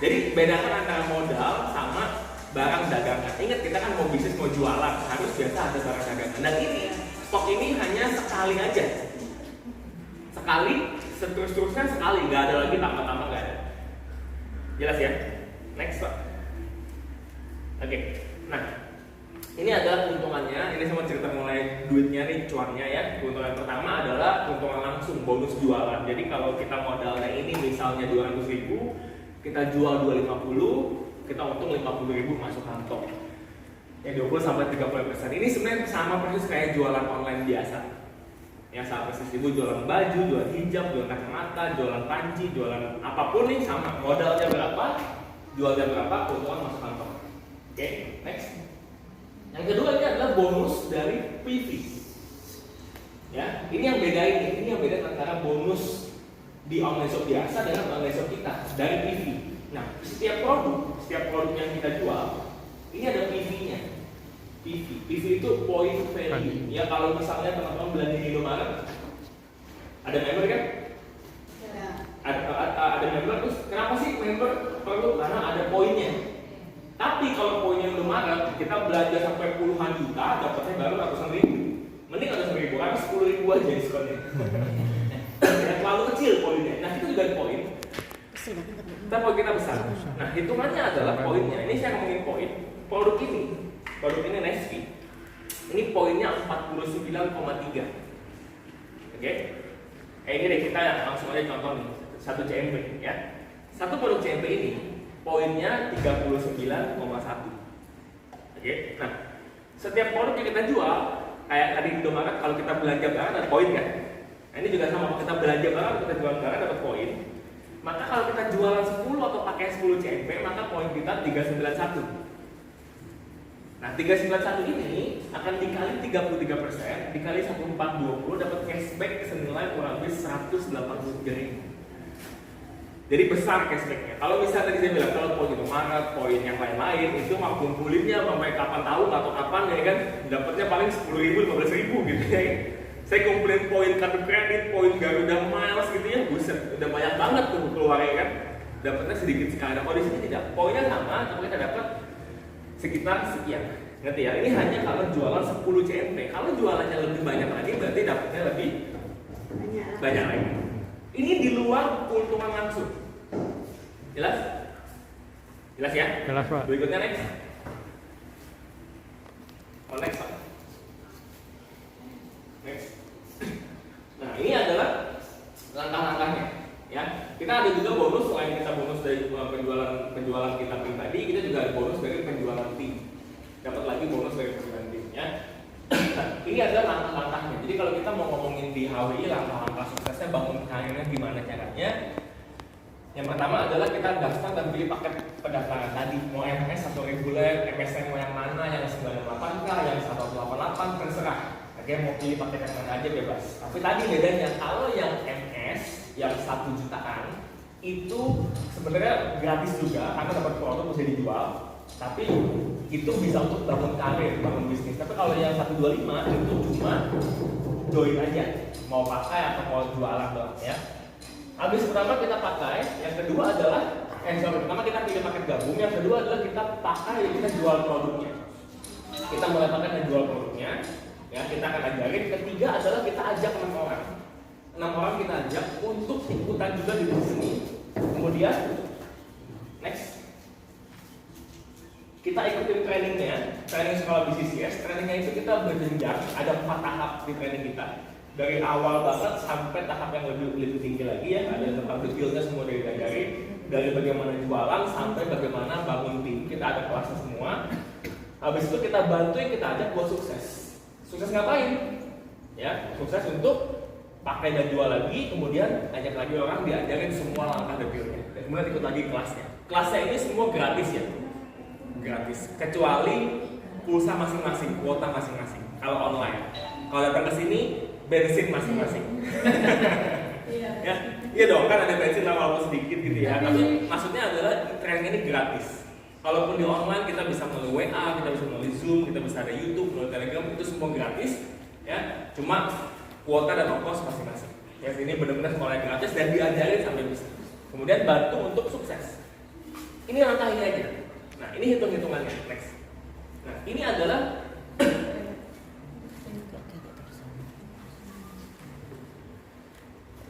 Jadi bedakan antara modal sama barang dagangan. Ingat kita kan mau bisnis, mau jualan, harus biasa ada barang dagangan. Dan ini stok ini hanya sekali aja. Sekali, seterus-terusnya sekali, nggak ada lagi tambah-tambah, nggak ada. Jelas ya? Next Pak. Oke. Nah, ini adalah keuntungannya. Ini sama cerita mulai duitnya nih, cuannya ya. Keuntungan pertama adalah keuntungan langsung, bonus jualan. Jadi kalau kita modalnya ini misalnya 200.000, kita jual 250, kita untung 50.000 masuk kantong. Ya 20-30%. Ini sebenarnya sama persis kayak jualan online biasa. Ya sama persis, ibu jualan baju, jualan hijab, jualan kacamata, jualan panci, jualan apapun nih sama. Modalnya berapa, jualnya berapa, keuntungan masuk kantong. Oke, next. Yang kedua ini adalah bonus dari PV. Ya, ini yang beda ini yang beda antara bonus di online shop biasa dengan online shop kita dari PV. Nah, setiap produk yang kita jual ini ada PV-nya. PV itu point value. Ya kalau misalnya teman-teman belanja di Indomaret, ada member kan? Ya. Ada member, terus kenapa sih member perlu? Karena ada poinnya. Tapi kalau poinnya Indomaret, kita belanja sampai puluhan juta, dapatnya baru ratusan ribu. Mending ratusan ribu, karena 10.000 aja diskonnya. Yang terlalu kecil poinnya. Nah itu juga poin. Kita poin kita besar. Nah hitungannya adalah poinnya. Ini saya ngomongin poin. Produk ini Nesvi. Ini poinnya 49,3. Oke? Ini deh kita langsung aja contoh nih. Satu CMP ya. Satu produk CMP ini poinnya 39,1. Oke. Nah, setiap produk yang kita jual, kayak tadi di Indomaret, kalau kita belanja barang ada poin kan? Nah, ini juga sama, kalau kita belanja barang, kita jual barang dapat poin. Maka kalau kita jualan 10 atau pakai 10 CNP, maka poin kita 391. Nah, 391 ini akan dikali 33%, dikali 1420 dapat cashback senilai kurang lebih 183.000. Jadi besar cashbacknya. Kalau misalnya tadi saya bilang kalau poin itu Maret, poin yang lain-lain itu mah kumpulinnya sampai kapan tahu atau kapan ya kan, dapatnya paling 10.000, 15.000 gitu ya. Saya kumpulin poin kartu kredit, poin Garuda Miles gitu ya, buset, udah banyak banget tuh keluarnya kan. Dapatnya sedikit sekali. Nah, kalau di sini tidak, poinnya sama, tapi kita dapat sekitar sekian. Ngerti ya? Ini hanya kalau jualan 10 CNP. Kalau jualannya lebih banyak lagi, berarti dapatnya lebih banyak lagi. Ini di luar keuntungan langsung. Jelas? Jelas ya? Jelas, Pak. Berikutnya next. Oh, next, Pak. Next. Nah, ini adalah langkah-langkahnya. Ya, kita ada juga bonus selain kita bonus dari penjualan kita pribadi, kita juga ada bonus dari penjualan tim. Dapat lagi bonus dari penjualan tim. Ya. Nah, ini adalah langkah-langkahnya. Jadi kalau kita mau ngomongin di HWI langkah-langkah suksesnya bangun karirnya gimana caranya? Yang pertama adalah kita daftar dan pilih paket pendaftaran tadi. Mau MS atau reguler, MSN mau yang mana, yang 98 kah, yang 188 terserah. Oke, mau pilih paket yang mana aja bebas. Tapi tadi bedanya kalau yang MS yang 1 jutaan itu sebenarnya gratis juga karena dapat produk bisa dijual. Tapi itu bisa untuk bangun karir, bangun bisnis. Tapi kalau yang 125 itu cuma join aja, mau pakai atau mau jualan doang ya. Habis pertama kita pakai, yang kedua adalah pertama kita pilih paket gabung, yang kedua adalah kita pakai, kita jual produknya. Kita mulai pakai dan jual produknya, ya kita akan ajarin. Ketiga adalah kita ajak 6 orang. 6 orang kita ajak untuk ikutan juga di sini. Kemudian next. Kita ikutin trainingnya, training sekolah BCCS. Trainingnya itu kita berjenjang, ada 4 tahap di training kita. Dari awal banget sampai tahap yang lebih tinggi lagi ya. Ada tentang detailnya semua diajarin. Dari bagaimana jualan sampai bagaimana bangun tim. Kita ada kelasnya semua. Habis itu kita bantuin, kita ajak buat sukses. Sukses ngapain? Ya, sukses untuk pakai dan jual lagi. Kemudian ajak lagi orang, diajarin semua langkah detailnya. Dan kemudian ikut lagi kelasnya. Kelasnya ini semua gratis ya. Gratis, kecuali pulsa masing-masing, kuota masing-masing. Kalau online, kalau datang ke sini bensin masing-masing. Ya, iya dong kan ada bensin walaupun sedikit gitu ya. Tapi maksudnya adalah training ini gratis. Kalaupun di online kita bisa melalui WA, kita bisa melalui Zoom, kita bisa ada YouTube, melalui Telegram, itu semua gratis. Ya, cuma kuota dan ongkos masing-masing. Ya, ini benar-benar sekolah gratis dan diajarin sampai bisa. Kemudian bantu untuk sukses. Ini langkah ini aja. Nah, ini hitung-hitungannya. Next. Nah, ini adalah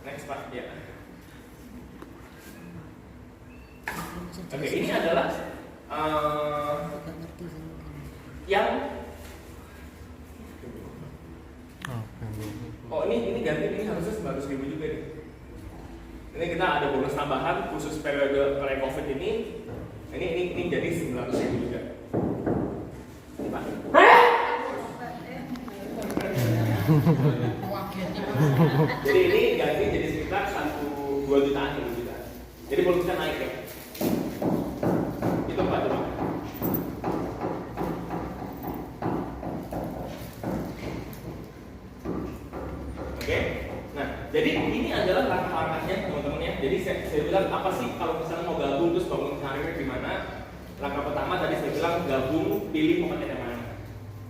next Pak, ya. Oke, ini adalah yang ini ganti, ini harusnya 900.000 juga nih. Ini kita ada bonus tambahan khusus periode pre-COVID ini. Ini jadi 900.000 juga. Pak. Jadi ini ganti jadi sekitar 1-2 jutaan ya, juta. Jadi belum bisa naik ya. Itu Pak, coba. Oke. Nah, jadi ini adalah langkah-langkahnya teman-teman ya. Jadi saya bilang apa sih kalau misalnya mau gabung terus bangun karir gimana? Langkah pertama tadi saya bilang gabung, pilih paket yang mana.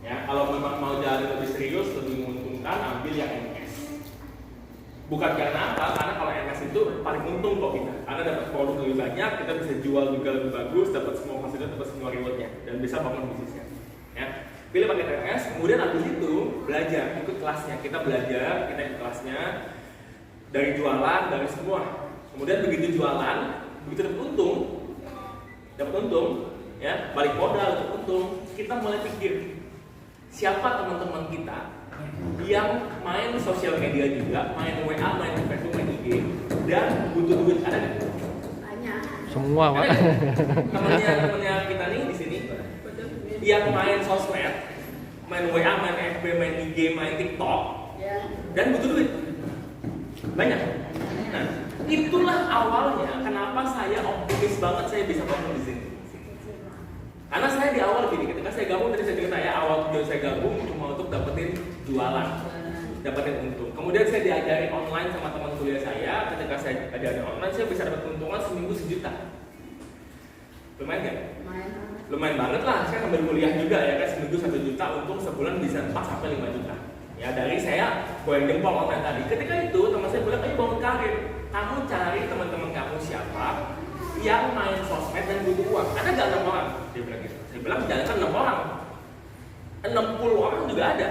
Ya, kalau memang mau jalan lebih serius, lebih menguntungkan, ambil yang MS. Bukan karena apa? Karena kalau MS itu paling untung kok kita. Karena dapat produk lebih banyak, kita bisa jual juga lebih bagus, dapat semua fasilitas, dapat semua rewardnya, dan bisa bangun bisnisnya. Ya, pilih paket MS, kemudian habis itu belajar, ikut kelasnya. Kita belajar, kita ikut kelasnya dari jualan, dari semua. Kemudian begitu jualan, begitu dapat untung, ya balik modal, dapat untung, kita mulai pikir siapa teman-teman kita yang main sosial media juga, main WA, main Facebook, main IG, dan butuh duit, ada nggak? Banyak. Semua Pak. Temennya kita nih di sini, yang main sosmed, main WA, main FB, main IG, main TikTok, dan butuh duit. Banyak. Nah, itulah awalnya kenapa saya optimis banget saya bisa bangun di sini. Karena saya di awal gini, ketika saya gabung tadi saya cerita ya, awal tujuan saya gabung cuma untuk dapetin jualan, dapetin untung. Kemudian saya diajari online sama teman kuliah saya. Ketika saya diajari online, saya bisa dapat keuntungan seminggu 1 juta. Lumayan nggak? Lumayan banget lah. Saya sambil kuliah juga ya kan, seminggu 1 juta, untung sebulan bisa 4 sampai 5 juta. Ya dari saya goyang jempol online tadi. Ketika itu teman saya bilang, ayo bangun karir. Kamu cari teman-teman kamu siapa yang main sosmed dan butuh uang. Ada nggak 6 orang? Dia bilang gitu. Saya bilang jangan kan 6 orang, 60 orang juga ada,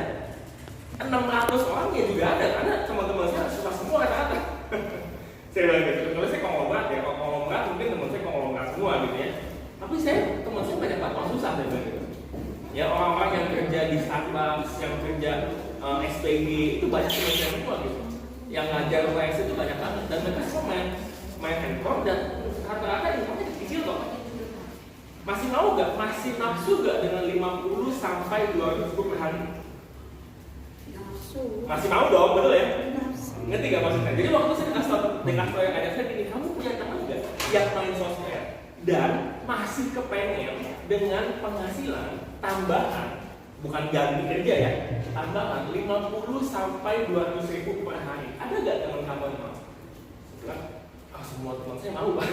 600 orang ya juga ada. Karena teman-teman saya suka semua kata-kata. Saya bilang gitu. Kalau saya konglomerat ya, kalau konglomerat mungkin teman saya konglomerat semua gitu ya. Tapi teman saya banyak banget orang susah saya bilang gitu. Ya orang-orang yang kerja di Starbucks, yang kerja SPG itu banyak teman saya semua gitu. Yang ngajar UX itu banyak banget dan mereka semua main handphone dan rata-rata income-nya kecil kok. Masih mau gak? Masih nafsu gak dengan 50 sampai 200 ribu per hari? Masih mau dong, betul ya? Ngerti gak maksudnya? Jadi waktu saya kasih tau yang ada saya gini, kamu punya teman gak yang main sosmed dan masih kepengen dengan penghasilan tambahan, bukan ganti kerja ya, tambahan 50 sampai 200 ribu per hari. Ada gak teman kamu yang mau? Bilang, semua teman saya mau Pak.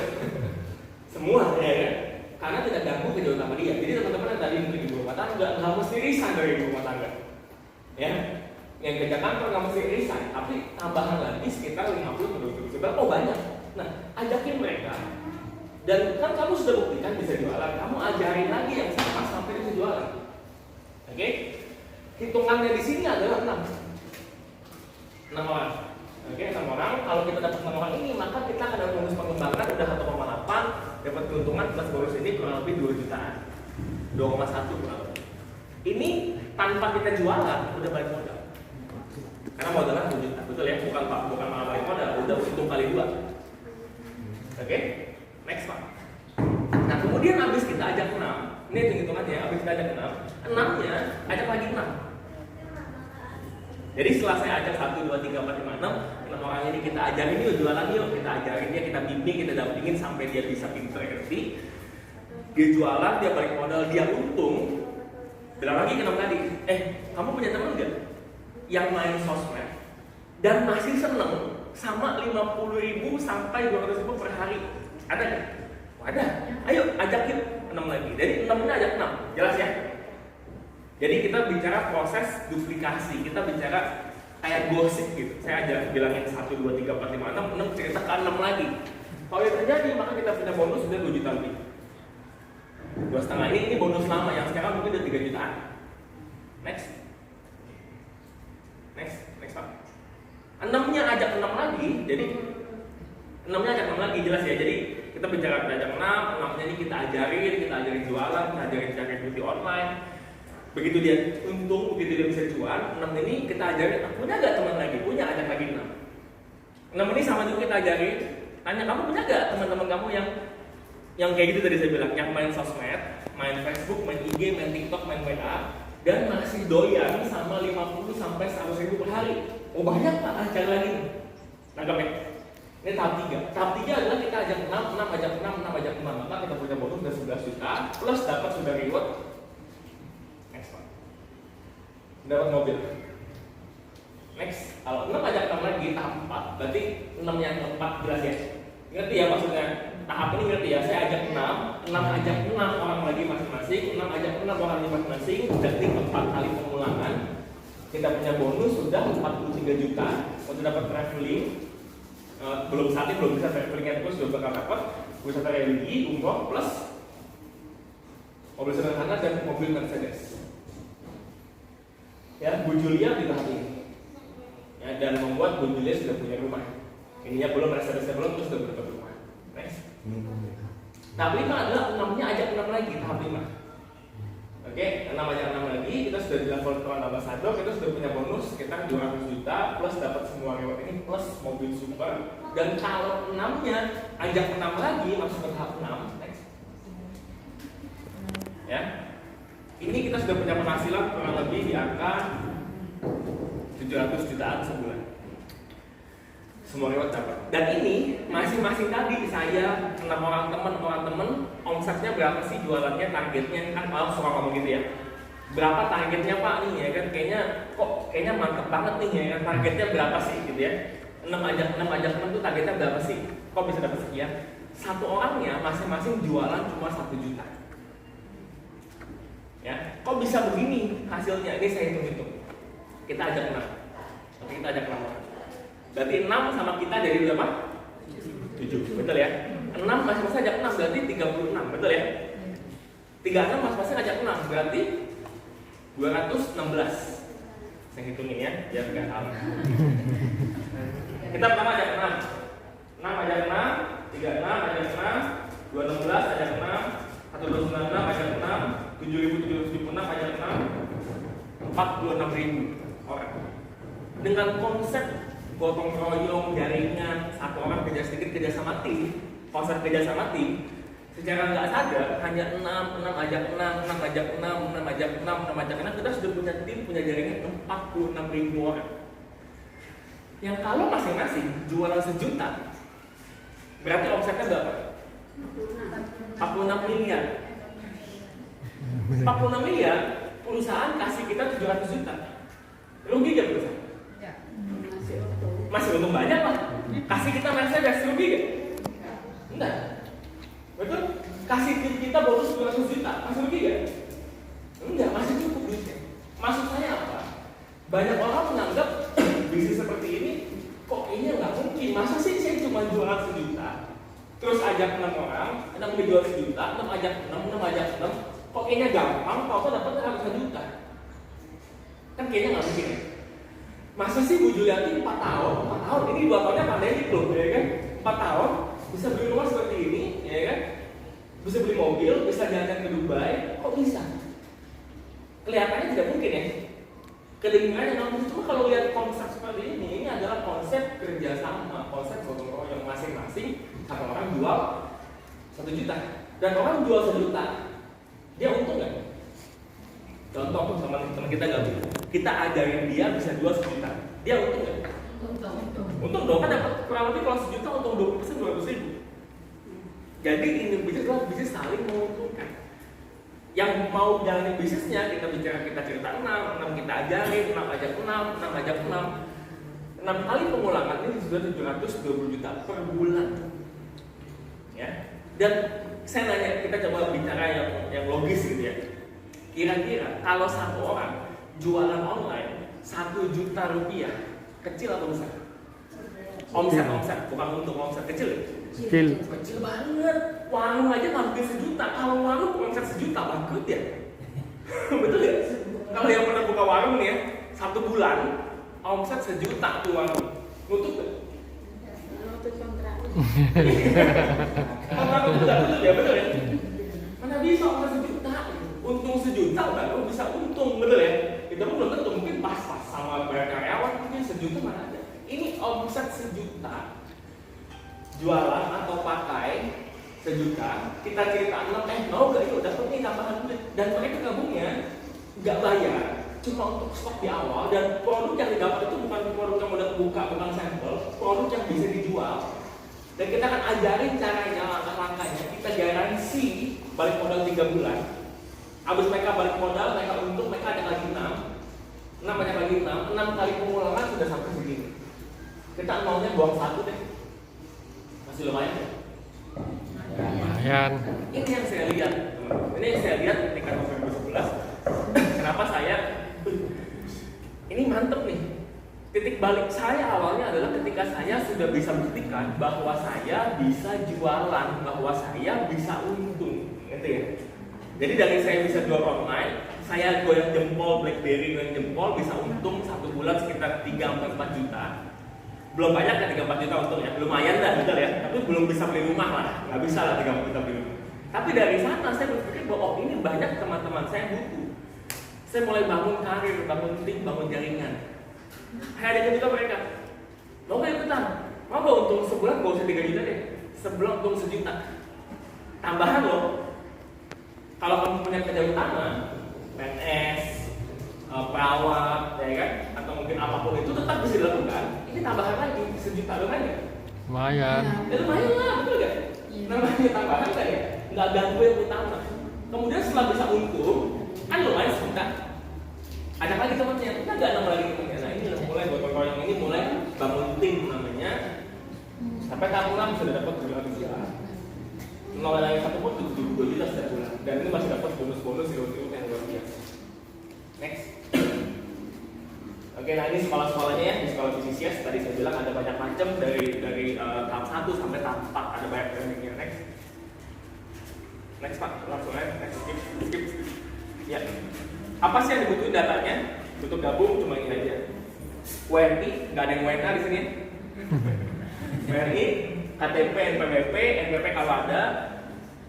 Semua ya kan? Karena tidak ganggu kerja utama dia. Jadi teman-teman yang tadi mungkin ibu rumah tangga nggak mesti resign dari ibu rumah tangga, ya. Yang kerja kantor nggak mesti resign, tapi tambahan lagi sekitar 50 ke 200 ribu. Oh banyak. Nah, ajakin mereka. Dan kan kamu sudah buktikan bisa jualan, kamu ajarin lagi yang sama sampai bisa jualan. Oke? Hitungannya di sini adalah 6 orang. Oke, 6 orang. Kalau kita dapat 6 orang ini, maka kita akan dapat bonus pengembangan udah 1,8, dapat keuntungan plus bonus ini kurang lebih 2 jutaan, 2,1 kurang lebih. Ini tanpa kita jualan udah balik modal. Karena modalnya 2 juta, betul ya? Bukan malah balik modal, udah untung kali 2. Oke, next Pak. Nah kemudian habis kita ajak 6, ini hitung-hitungannya, habis kita ajak 6, 6-nya ajak lagi 6. Jadi setelah saya ajak 1, 2, 3, 4, 5, 6 orang ini kita ajarin yuk, jualan yuk, kita ajarin dia, kita bimbing, kita dampingin sampai dia bisa pintar ngerti. Dia jualan, dia balik modal, dia untung. Bilang lagi ke 6 tadi, kamu punya teman nggak yang main sosmed dan masih seneng sama 50 ribu sampai 200 ribu per hari? Ada nggak? Ada. Ayo ajakin 6 lagi. Jadi 6 ini ajak 6, jelas ya? Jadi kita bicara proses duplikasi, kita bicara kayak gosip gitu. Saya aja bilangin 1, 2, 3, 4, 5, 6 cerita ke 6 lagi. Kalau yang terjadi maka kita punya bonus sudah 2 juta lebih. 2,5 ini bonus lama yang sekarang mungkin udah 3 jutaan. Next Pak. 6-nya ajak 6 lagi, jadi 6-nya ajak 6 lagi jelas ya. Jadi kita bicara ajak 6, 6-nya ini kita ajarin jualan, kita ajarin cari beauty online. Begitu dia untung, begitu dia bisa jual, 6 ini kita ajarin, punya gak teman lagi? Punya, ajak lagi 6. 6 ini sama juga kita ajarin, tanya kamu punya gak teman-teman kamu yang kayak gitu tadi saya bilang, yang main sosmed, main Facebook, main IG, main TikTok, main WA, dan masih doyan sama 50 sampai 100 ribu per hari. Oh banyak Pak, cari lagi. Nangkap ya? Ini tahap 3. Tahap 3 adalah kita ajak 6 ajak 6, maka kita punya bonus udah 11 juta, plus dapat sudah reward. Dapat mobil. Next, kalau 6 ajak 6 lagi tahap 4, berarti 6 yang keempat jelas ya. Ngerti ya maksudnya? Tahap ini ngerti ya? Saya ajak 6 ajak 6 orang lagi masing-masing, 6 ajak 6 orang lagi masing-masing, berarti 4 kali pengulangan. Kita punya bonus sudah 43 juta untuk dapat traveling. Belum saat ini belum bisa travelingnya terus sudah bakal dapat wisata religi, umroh plus mobil sederhana dan mobil Mercedes. Ya, Bu Julia di tahap ini, ya, dan membuat Bu Julia sudah punya rumah. Ininya belum, Mercedesnya belum, terus sudah berdapat rumah. Next. Tahap 5 adalah 6-nya ajak 6 lagi, tahap 5. Oke, 6 ajak 6 lagi, kita sudah di level Tuan Ambassador, kita sudah punya bonus sekitar 200 juta, plus dapat semua reward ini, plus mobil super. Dan kalau 6-nya ajak 6 lagi, masuk ke tahap 6. Next. Ya. ini kita sudah punya penghasilan kurang lebih di angka 700 jutaan sebulan. Semua lewat dapat. Dan ini masing-masing tadi saya 6 orang teman omsetnya berapa sih, jualannya, targetnya kan suka ngomong gitu ya. Berapa targetnya Pak nih ya kan, kayaknya mantep banget nih ya kan, targetnya berapa sih gitu ya. 6 aja 6 tuh targetnya berapa sih? Kok bisa dapat sekian? Satu orangnya masing-masing jualan cuma 1 juta. Ya, kok bisa begini hasilnya? Ini saya hitung-hitung. Kita ajak 6. Oke, kita ajak 6 orang. Berarti 6 sama kita jadi berapa? 7. Betul ya? 6 masing-masing ajak 6 berarti 36. Betul ya? 36 masing-masing ajak 6 berarti 216. Saya hitungin ya, biar enggak salah. Kita pertama ajak 6. 6 ajak 6, 36 ajak 6, 216 ajak 6, 1296 ajak 6, 7776 ajak 6, 46.000 orang. Dengan konsep gotong royong, jaringan, satu orang kerja sedikit, kerja sama tim, konsep kerja sama tim, secara nggak sadar hanya 6 ajak 6, 6 ajak 6, 6 ajak 6, 6 ajak 6, kita sudah punya tim, punya jaringan 46.000 orang. Yang kalau masing-masing jualan 1 juta, berarti omsetnya berapa? 46 miliar. 46 miliar, perusahaan kasih kita 700 juta. Rugi gak perusahaan? Masih untung banyak lah. Kasih kita Mercedes, rugi gak? Enggak. Betul? Kasih tim kita bonus 200 juta, masih rugi gak? Enggak, masih cukup duitnya. Maksud saya apa? Banyak orang menganggap bisnis seperti ini kok kayaknya nggak mungkin. Masa sih saya cuma jualan 1 juta, terus ajak 6 orang, 6 dijual 1 juta, 6 ajak 6, 6 ajak 6, kok kayaknya gampang, kok dapat 100 juta? Kan kayaknya nggak mungkin ya. Masa sih Bu Juliati 4 tahun, ini 2 tahunnya pandemi loh, ya kan? 4 tahun bisa beli rumah seperti ini, ya kan? Bisa beli mobil, bisa jalan ke Dubai, kok bisa? Kelihatannya tidak mungkin ya. Kedengarannya nggak mungkin. Cuma kalau lihat konsep seperti ini adalah konsep kerjasama, konsep gotong royong, masing-masing satu orang jual 1 juta, dan orang jual 1 juta, dia untung nggak? Contoh teman kita gabung, kita ajarin dia bisa jual 1 juta, dia untung nggak? Untung dong, kan dapat kurang lebih kalau 1 juta untung 20% 200.000. Jadi ini bisnis adalah bisnis saling menguntungkan. Yang mau jalanin bisnisnya, kita cerita 6 kita ajarin, 6 ajak 6, 6 ajak 6. 6 kali pengulangan ini sudah 720 juta per bulan. Ya. Dan saya nanya, kita coba bicara yang logis gitu ya. Kira-kira kalau satu orang jualan online 1 juta rupiah, kecil atau besar? Omset, bukan untuk omset, kecil. Kecil banget. Warung aja hampir 1 juta. Kalau warung omset 1 juta bangkrut ya. Betul ya? Kalau yang pernah buka warung nih ya, 1 bulan omset 1 juta tuh warung. Nutup gak? Nutup kontrak. Betul ya, betul ya. Mana bisa omset 1 juta? Untung 1 juta baru bisa untung, betul ya? Kita pun belum tentu, mungkin pas-pas sama bayar karyawan mungkin 1 juta mana ada. Ini omset 1 juta, jualan atau pakai 1 juta, kita cerita 6, mau gak yuk dapat nih tambahan duit, dan mereka gabungnya nggak bayar, cuma untuk stok di awal, dan produk yang didapat itu bukan produk yang udah buka, bukan sampel, produk yang bisa dijual, dan kita akan ajarin caranya, langkah-langkahnya, kita garansi balik modal 3 bulan, habis mereka balik modal, mereka untung, mereka ada lagi 6 banyak lagi 6 kali pengulangan sudah sampai segini. Kita maunya buang 1 deh, masih lumayan ya? Lumayan. Ini yang saya lihat, ini yang saya lihat ketika November 2011. Kenapa saya ini mantep nih. Titik balik saya awalnya adalah ketika saya sudah bisa buktikan bahwa saya bisa jualan, bahwa saya bisa untung, gitu ya. Jadi dari saya bisa jual online, saya goyang jempol, BlackBerry goyang jempol, bisa untung 1 bulan sekitar 3-4 juta. Belum banyak kan 3-4 juta untungnya, lumayan lah, betul ya. Tapi belum bisa beli rumah lah, nggak bisa lah 3-4 juta beli rumah. Tapi dari sana saya berpikir bahwa oh ini banyak teman-teman saya butuh. Saya mulai bangun karir, bangun tim, bangun jaringan. Saya ada juga mereka, mau nggak ikutan? Mau nggak untung sebulan nggak usah 3 juta deh, sebulan untung 1 juta. Tambahan loh, kalau kamu punya kerja utama, PNS, perawat, ya kan, atau mungkin apapun itu tetap bisa dilakukan. Ini tambahan lagi 1 juta lumayan nggak? Lumayan. Ya lumayan lah, betul nggak? Iya. Namanya tambahan kan ya, nggak ganggu yang utama. Kemudian setelah bisa untung, kan lumayan sebentar. Ajak lagi temannya, kita nggak nambah lagi temannya. Nah ini mulai gotong royong ini mulai bangun tim namanya. Sampai tahun 6 sudah dapat 200 juta. Nol lagi satu pun 72 juta setiap bulan. Dan ini masih dapat bonus-bonus yang luar biasa. Next. Oke, nah ini sekolah-sekolahnya ya, di sekolah BCCS tadi saya bilang ada banyak macam dari tahap 1 sampai tahap 4 ada banyak trainingnya. Next Pak, langsung aja, next skip. Ya. Apa sih yang dibutuhin datanya? Untuk gabung cuma ini aja. WNI, nggak ada yang WNA di sini. WNI, KTP, NPWP, NPP kalau ada,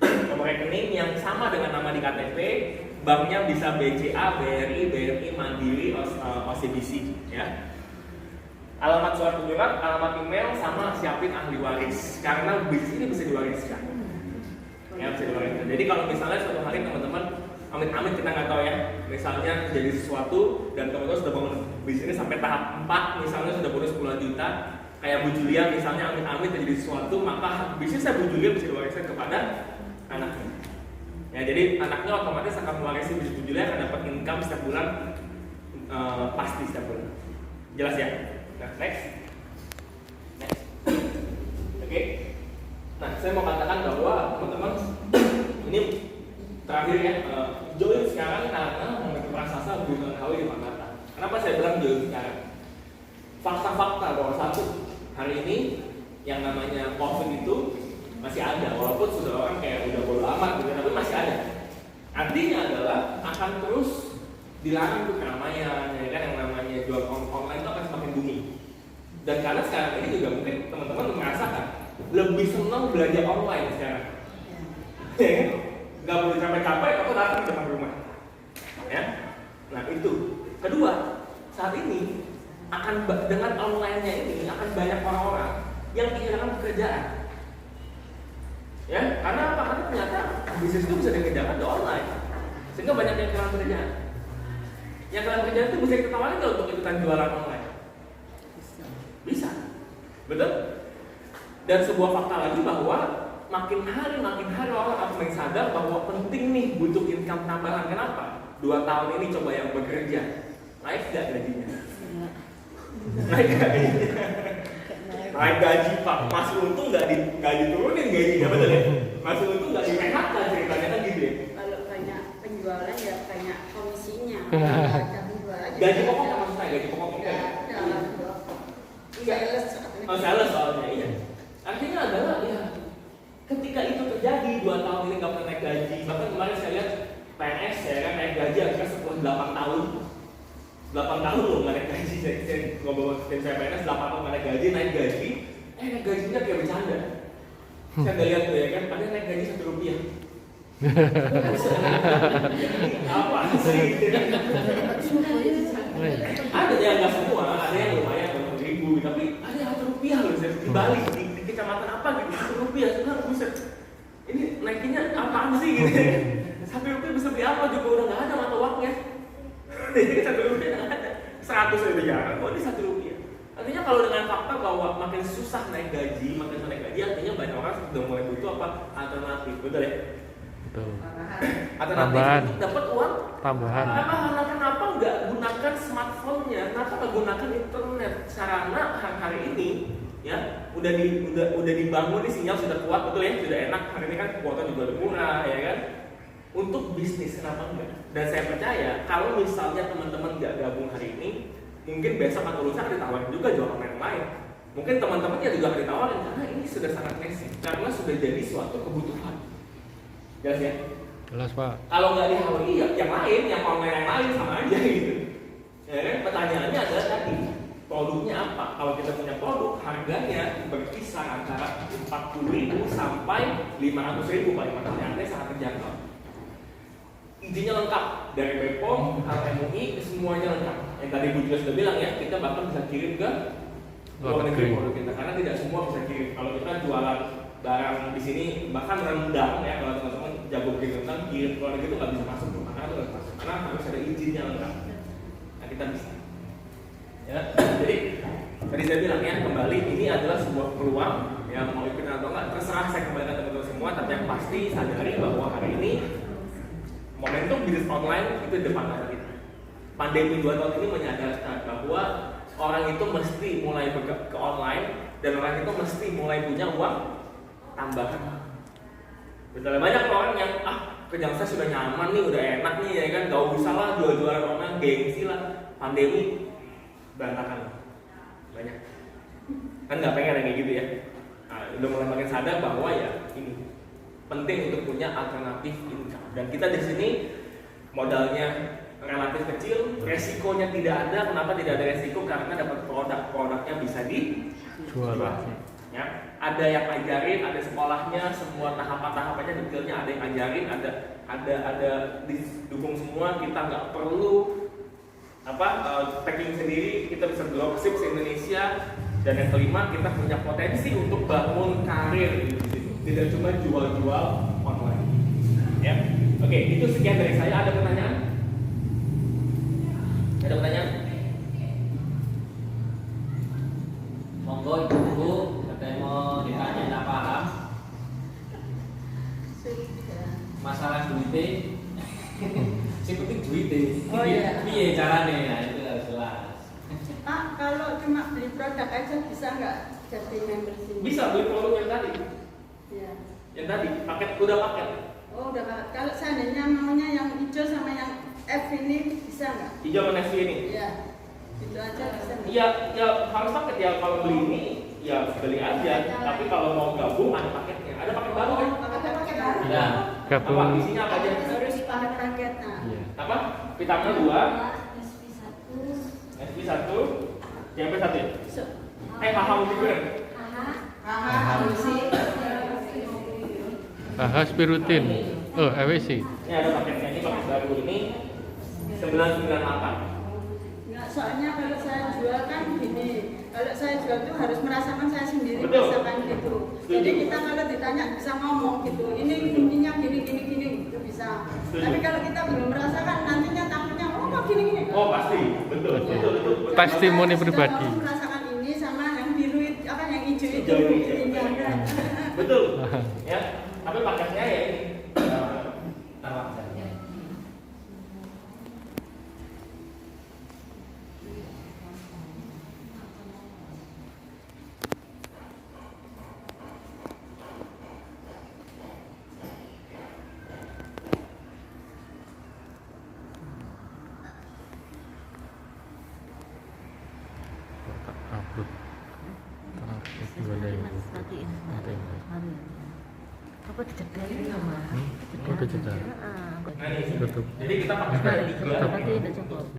nomor rekening yang sama dengan nama di KTP, banknya bisa BCA, BRI, BRI, Mandiri, OCBC, ya. Alamat surat menyurat, alamat email, sama siapin ahli waris karena bisnis ini bisa diwariskan. Ya, bisa diwariskan. Jadi kalau misalnya suatu hari teman-teman amit-amit kita nggak tahu ya, misalnya terjadi sesuatu dan teman-teman sudah bangun bisnis ini sampai tahap 4, misalnya sudah bonus 10 juta, kayak Bu Julia misalnya amit-amit terjadi sesuatu, maka bisnisnya Bu Julia bisa diwariskan kepada anaknya. Ya, jadi anaknya otomatis akan mewarisi bisnis Bu Julia, akan dapat income setiap bulan, pasti setiap bulan. Jelas ya? Nah, next. Oke. Nah, saya mau katakan bahwa teman-teman ini terakhir ya, join sekarang karena memiliki prasasa bukan HW di Jakarta. Kenapa saya bilang join sekarang? Fakta-fakta bahwa satu, hari ini yang namanya COVID itu masih ada, walaupun sudah orang kayak udah bodo amat gitu, tapi masih ada. Artinya adalah akan terus dilarang tuh keramaian, ya kan, yang namanya jual online itu akan semakin booming. Dan karena sekarang ini juga mungkin teman-teman merasakan lebih senang belanja online sekarang. Ya kan? Gak perlu capek-capek, aku datang ke depan rumah. Ya, nah itu. Kedua, saat ini akan dengan online-nya ini akan banyak orang-orang yang kehilangan pekerjaan. Ya, karena apa? Karena ternyata bisnis itu bisa dikerjakan di online, sehingga banyak yang kehilangan pekerjaan. Yang kehilangan pekerjaan itu bisa kita tawarin nggak untuk ikutan jualan online? Bisa, betul? Dan sebuah fakta lagi bahwa makin hari orang akan mulai sadar bahwa penting nih butuh income tambahan. Kenapa? 2 tahun ini coba yang bekerja, naik nggak gajinya? Naik gajinya. Naik gaji Pak, masih untung nggak diturunin gajinya, betul ya? Masih untung nggak di-PHK ceritanya kan gitu ya? Kalau banyak penjualan ya banyak komisinya. Gaji pokok nggak maksudnya, gaji pokok enggak? Sales soalnya, iya. Artinya adalah ya, ketika itu terjadi 2 tahun ini nggak pernah naik gaji, bahkan kemarin saya lihat PNS ya kan naik gaji akhirnya setelah 8 tahun. 8 tahun loh nggak naik gaji, saya ngobrol dengan saya PNS 8 tahun nggak naik gaji, naik gajinya kayak bercanda. Saya nggak lihat tuh ya kan, ada naik gaji Rp1. Apa sih? Ada yang nggak semua, ada yang lumayan Rp1.000, tapi ada yang Rp1 loh, di Bali, di kecamatan apa gitu, Rp1. Sebenarnya buset, ini naikinnya apaan sih gitu? Rp1 bisa beli apa juga udah nggak ada mata uangnya. Jadi Rp1 nggak ada, 100 lebih jarang, kok ini Rp1. Artinya kalau dengan fakta bahwa makin susah naik gaji, artinya banyak orang sudah mulai butuh apa alternatif, betul ya? Betul. Alternatif untuk dapat uang Tambahan. Kenapa nggak gunakan smartphone-nya? Kenapa nggak gunakan internet? Sarana hari ini ya udah dibangun, nih sinyal sudah kuat, betul ya? Sudah enak, hari ini kan kuota juga lebih murah, ya kan? Untuk bisnis kenapa enggak? Dan saya percaya kalau misalnya teman-teman nggak gabung hari ini, mungkin besok atau lusa akan ditawarin juga jual online lain. Mungkin teman-temannya juga akan ditawarin karena ini sudah sangat nasib, karena sudah jadi suatu kebutuhan. Jelas ya? Jelas Pak. Kalau nggak di HWI ya yang lain, yang online yang lain sama aja gitu. Ya kan? Pertanyaannya adalah tadi produknya apa? Kalau kita punya produk, harganya berkisar antara 40.000 sampai 500.000 paling mahal, artinya sangat terjangkau. Izinnya lengkap dari BPOM, MUI, semuanya lengkap. Yang tadi Bu juga sudah bilang ya, kita bahkan bisa kirim ke luar negeri produk kita, karena tidak semua bisa kirim. Kalau kita jualan barang di sini bahkan rendang ya, kalau teman-teman jago bikin rendang, kirim ke luar negeri itu nggak bisa masuk. karena harus ada izinnya lengkap. Nah kita bisa. Ya, jadi tadi saya bilang ya kembali ini adalah sebuah peluang yang mau ikut atau enggak terserah saya kembalikan teman-teman semua, tapi yang pasti sadari bahwa hari ini momentum bisnis online itu depan mata kita. Pandemi 2 tahun ini menyadarkan bahwa orang itu mesti mulai ke online dan orang itu mesti mulai punya uang tambahan. Betul, banyak orang yang kerjaan saya sudah nyaman nih, udah enak nih ya kan, gak usah lah jual-jualan online, gengsi lah. Pandemi berantakan banyak kan nggak pengen kayak gitu ya. Nah, udah mulai makin sadar bahwa ya ini penting untuk punya alternatif income, dan kita di sini modalnya relatif kecil, resikonya tidak ada. Kenapa tidak ada resiko? Karena dapat produknya bisa dijual. Ya, ada yang ajarin, ada sekolahnya, semua tahapan-tahapannya detailnya ada yang ajarin, ada didukung semua. Kita nggak perlu packing sendiri, kita bisa dropship se Indonesia. Dan yang kelima, kita punya potensi untuk bangun karir di situ, tidak cuma jual-jual online. Ya, oke, itu sekian dari saya. Ada pertanyaan? Ada pertanyaan? Monggo ibu-ibu, ada yang mau ditanya nggak paham masalah duitnya. Si penting duitnya. Oh, iya. Piye caranya? Nah, itu harus jelas. Kalau cuma beli produk aja bisa nggak jadi member sini? Bisa beli produk yang tadi. Iya. Yang tadi, udah paket. Oh udah Pak. Kalau seandainya maunya yang hijau sama yang F ini bisa nggak? Hijau sama navy ini. Iya. Itu aja bisa nggak? Iya, ya harus paket ya. Kalau beli ini, ya beli aja. Tapi kalau mau gabung ada paketnya. Ada paket baru kan? Ada paket baru. Ya. Apa isinya apa aja? Harus paket. Nah. Iya. Apa? Vitamin 2, SP1, CP1 ya? HH multigram. Spirutin. Oh, EWC. Ini ada paketnya, ini paket baru ini 998. Nggak, soalnya kalau saya jual kan gini, kalau saya jual tuh harus merasakan saya sendiri. Betul. Merasakan gitu. Jadi kita kalau ditanya bisa ngomong gitu, ini intinya gini itu bisa. Setuju. Tapi kalau kita belum merasakan, nantinya takutnya kok gini. Oh pasti, betul. Testimoni Saya sudah pribadi. mau merasakan ini sama yang biru itu, yang hijau itu. Hijau ini, Ini ada. Betul. Ya, tapi paketnya ya ini. Taruh saja. Upload. Apa dicekel sama? Udah cedak. Nah, ini. Tutup. Jadi kita pakai Tutup. Nanti tidak cukup.